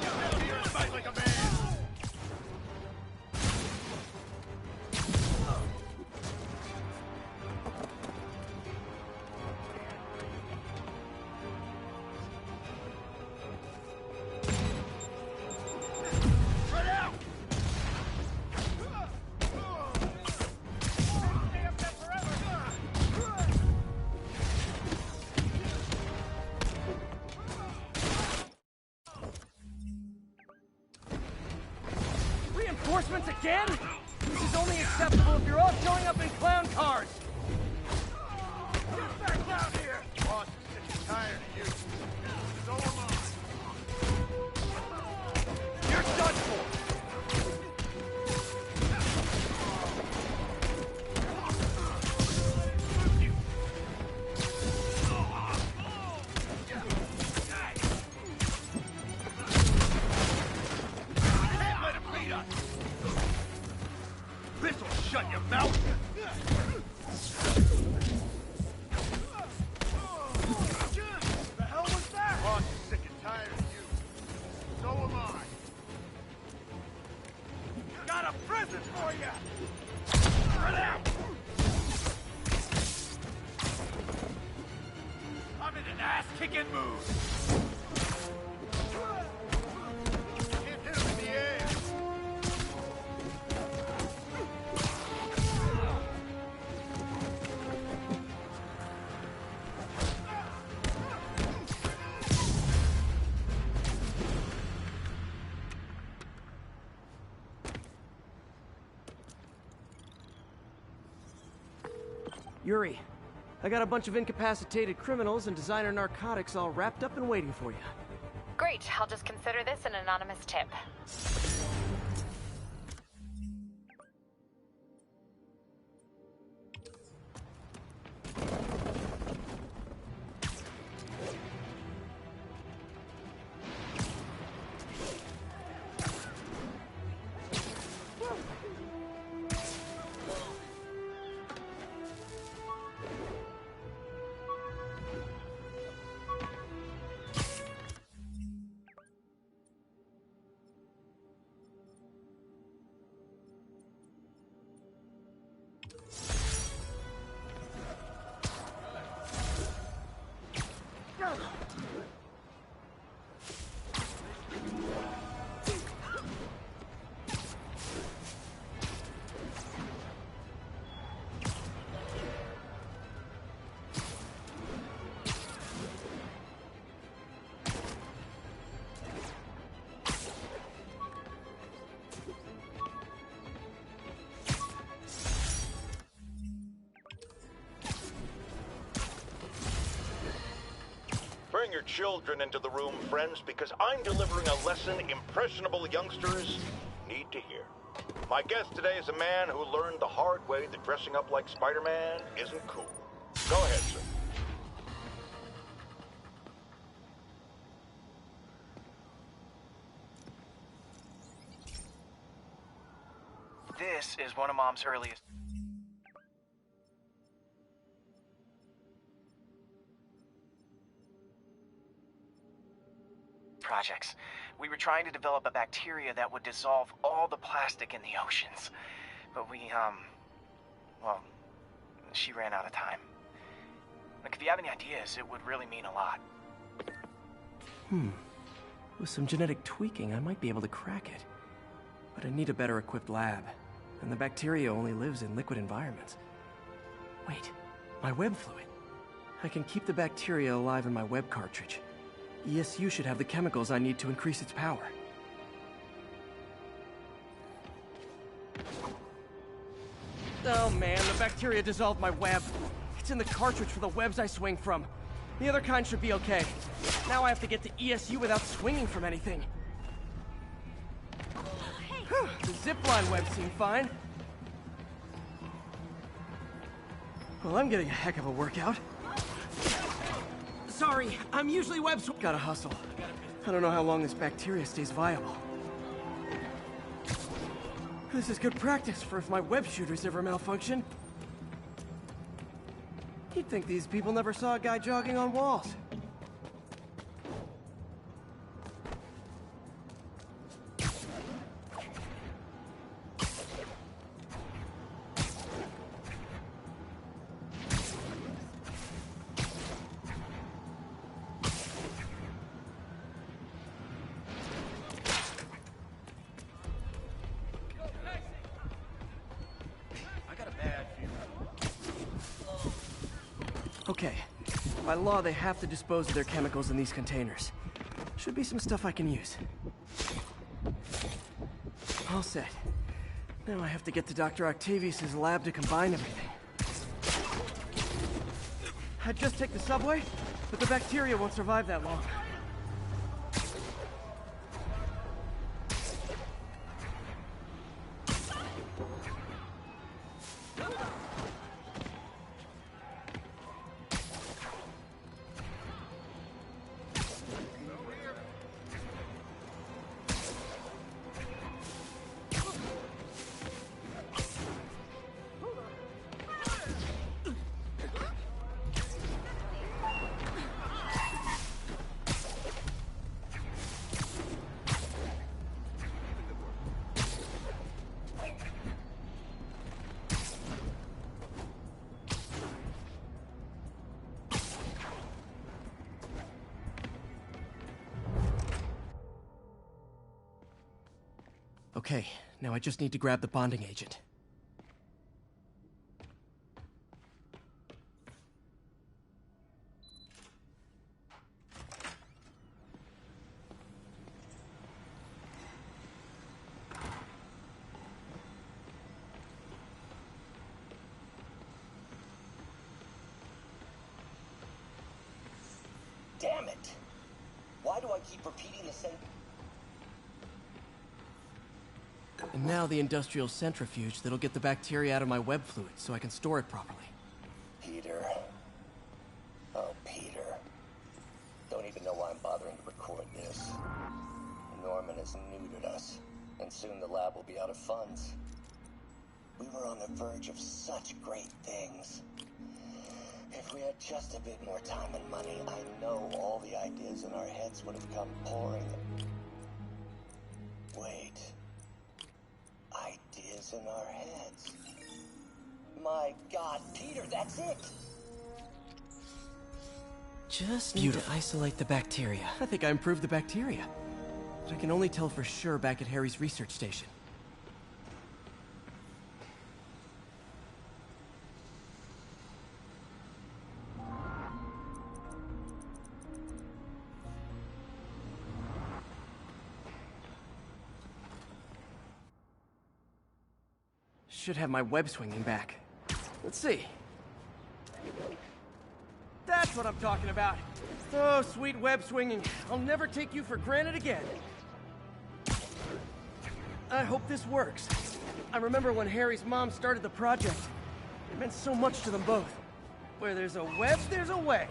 Get down here and fight like a man! Spread out! Reinforcements again? This is only acceptable if you're all showing up in clown cars. Get back down here! Boss is sick and tired of you. So am I. You're done for. Can't let him beat us! This'll shut your mouth! The hell was that? Boss is sick and tired of you. So am I. Got a present for you! Spread out! I'm in an ass-kicking mood! Can't hit him in the air! Yuri, I got a bunch of incapacitated criminals and designer narcotics all wrapped up and waiting for you. Great, I'll just consider this an anonymous tip. Bring your children into the room, friends, because I'm delivering a lesson impressionable youngsters need to hear. My guest today is a man who learned the hard way that dressing up like Spider-Man isn't cool. Go ahead, sir. This is one of Mom's earliest projects. We were trying to develop a bacteria that would dissolve all the plastic in the oceans. But well, she ran out of time. Look, if you have any ideas, it would really mean a lot. With some genetic tweaking, I might be able to crack it. But I need a better equipped lab. And the bacteria only lives in liquid environments. Wait, my web fluid. I can keep the bacteria alive in my web cartridge. ESU should have the chemicals I need to increase its power. Oh man, the bacteria dissolved my web. It's in the cartridge for the webs I swing from. The other kind should be okay. Now I have to get to ESU without swinging from anything. The zipline webs seem fine. Well, I'm getting a heck of a workout. Sorry, I'm usually web sw- Gotta hustle. I don't know how long this bacteria stays viable. This is good practice for if my web shooters ever malfunction. You'd think these people never saw a guy jogging on walls. Okay. By law, they have to dispose of their chemicals in these containers. Should be some stuff I can use. All set. Now I have to get to Dr. Octavius's lab to combine everything. I'd just take the subway, but the bacteria won't survive that long. Okay, now I just need to grab the bonding agent. Damn it! Why do I keep repeating the same... And now the industrial centrifuge that'll get the bacteria out of my web fluid so I can store it properly. Peter. Oh, Peter. Don't even know why I'm bothering to record this. Norman has neutered us, and soon the lab will be out of funds. We were on the verge of such great things. If we had just a bit more time and money, I know all the ideas in our heads would have come pouring. Wait. Ideas in our heads. My God, Peter, that's it! Just need to isolate the bacteria. I think I improved the bacteria. But I can only tell for sure back at Harry's research station. Should have my web swinging back. Let's see. That's what I'm talking about. Oh, sweet web swinging. I'll never take you for granted again. I hope this works. I remember when Harry's mom started the project. It meant so much to them both. Where there's a web, there's a way.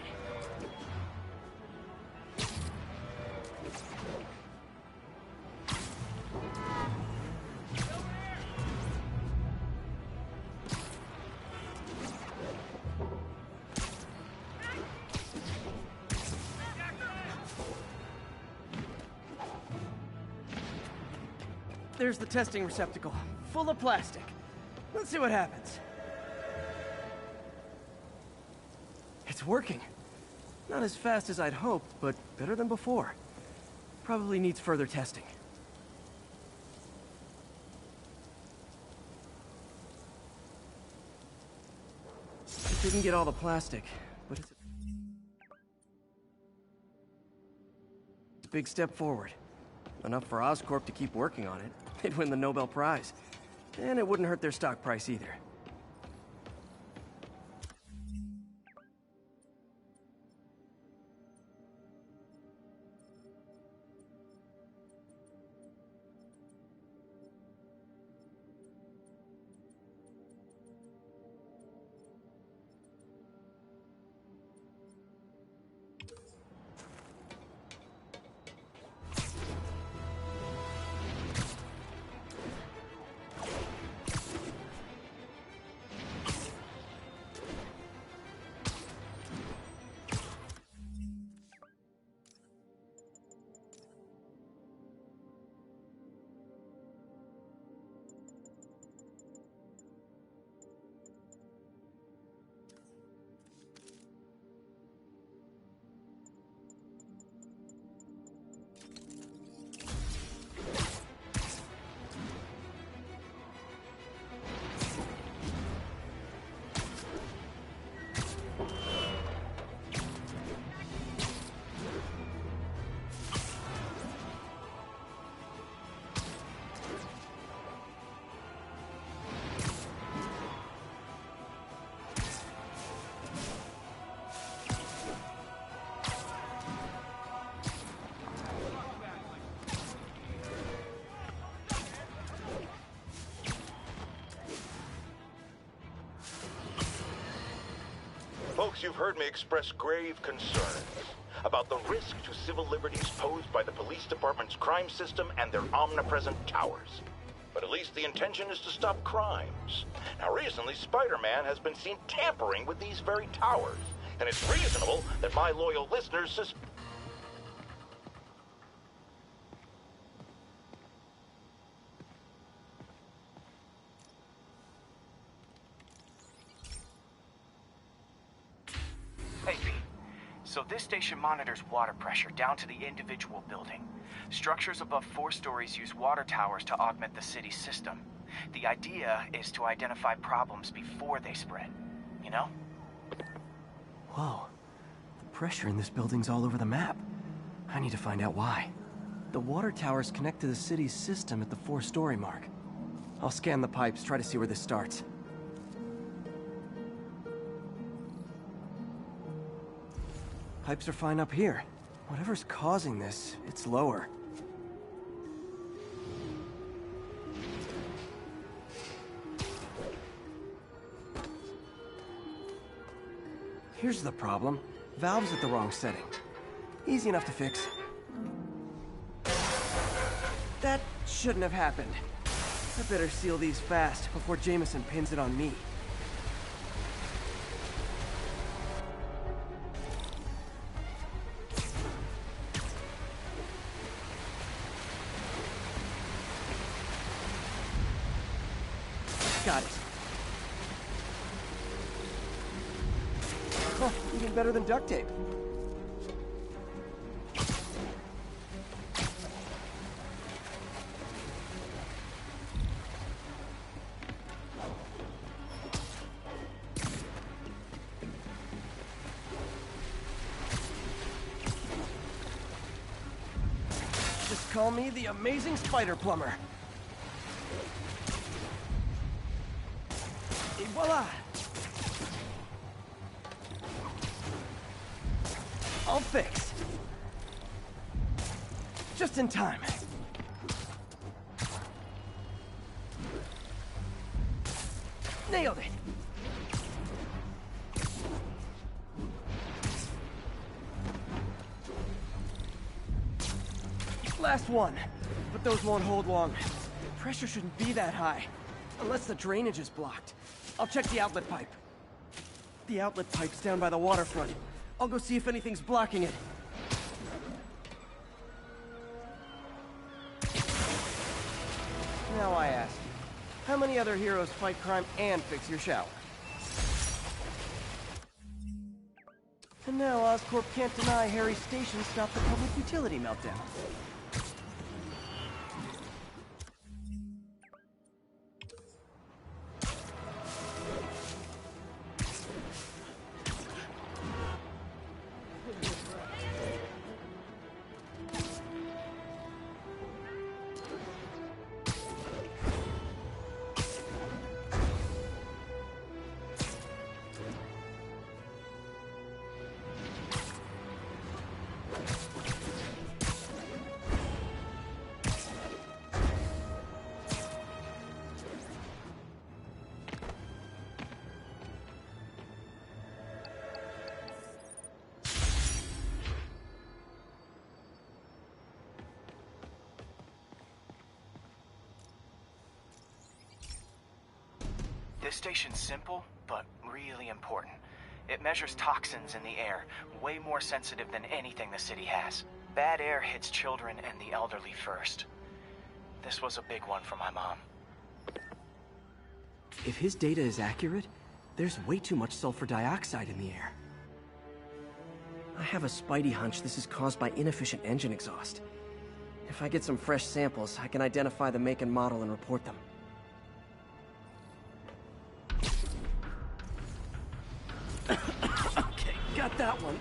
There's the testing receptacle, full of plastic. Let's see what happens. It's working. Not as fast as I'd hoped, but better than before. Probably needs further testing. It didn't get all the plastic, but it's a big step forward. Enough for Oscorp to keep working on it. They'd win the Nobel Prize. And it wouldn't hurt their stock price either. Folks, you've heard me express grave concerns about the risk to civil liberties posed by the police department's crime system and their omnipresent towers. But at least the intention is to stop crimes. Now, recently, Spider-Man has been seen tampering with these very towers, and it's reasonable that my loyal listeners suspect... So this station monitors water pressure down to the individual building. Structures above 4 stories use water towers to augment the city's system. The idea is to identify problems before they spread, you know? Whoa. The pressure in this building's all over the map. I need to find out why. The water towers connect to the city's system at the 4-story mark. I'll scan the pipes, try to see where this starts. Pipes are fine up here. Whatever's causing this, it's lower. Here's the problem. Valve's at the wrong setting. Easy enough to fix. That shouldn't have happened. I better seal these fast before Jameson pins it on me. Got it. Huh, even better than duct tape. Just call me the amazing spider plumber. Et voila! All fixed. Just in time. Nailed it. Last one, but those won't hold long. Pressure shouldn't be that high, unless the drainage is blocked. I'll check the outlet pipe. The outlet pipe's down by the waterfront. I'll go see if anything's blocking it. Now I ask you, how many other heroes fight crime and fix your shower? And now Oscorp can't deny Harry's station stopped the public utility meltdown. This station's simple, but really important. It measures toxins in the air, way more sensitive than anything the city has. Bad air hits children and the elderly first. This was a big one for my mom. If his data is accurate, there's way too much sulfur dioxide in the air. I have a spidey hunch this is caused by inefficient engine exhaust. If I get some fresh samples, I can identify the make and model and report them. Okay, got that one.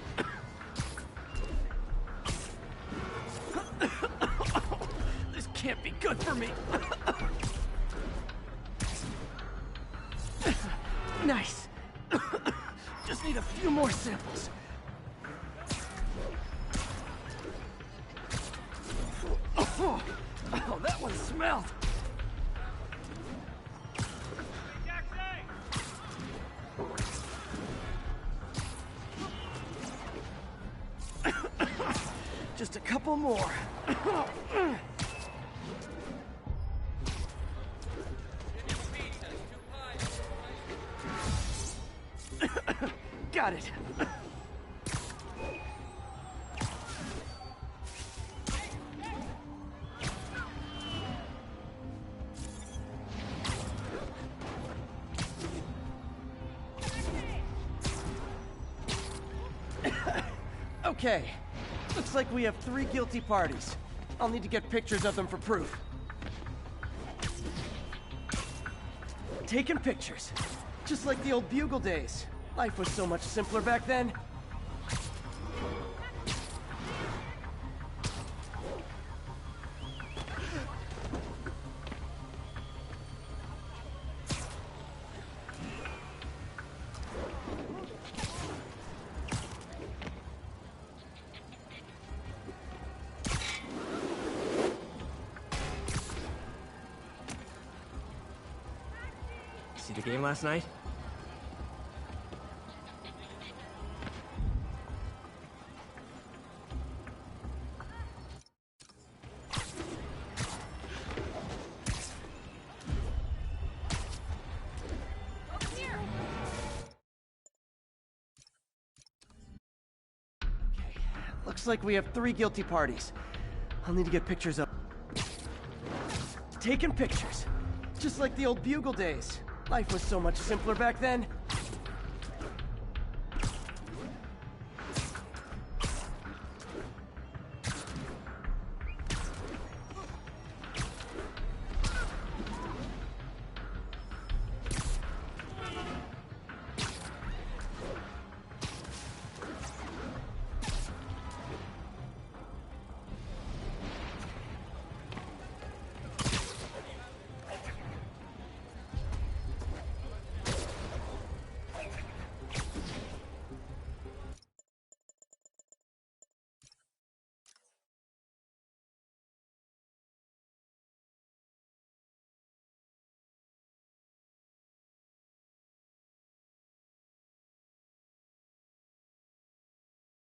This can't be good for me. Nice. Just need a few more samples. Oh, that one smelled. Just a couple more. Got it. Okay. Looks like we have 3 guilty parties. I'll need to get pictures of them for proof. Taking pictures. Just like the old Bugle days. Life was so much simpler back then. See the game last night? Looks like we have 3 guilty parties. I'll need to get pictures of... Taking pictures. Just like the old Bugle days. Life was so much simpler back then.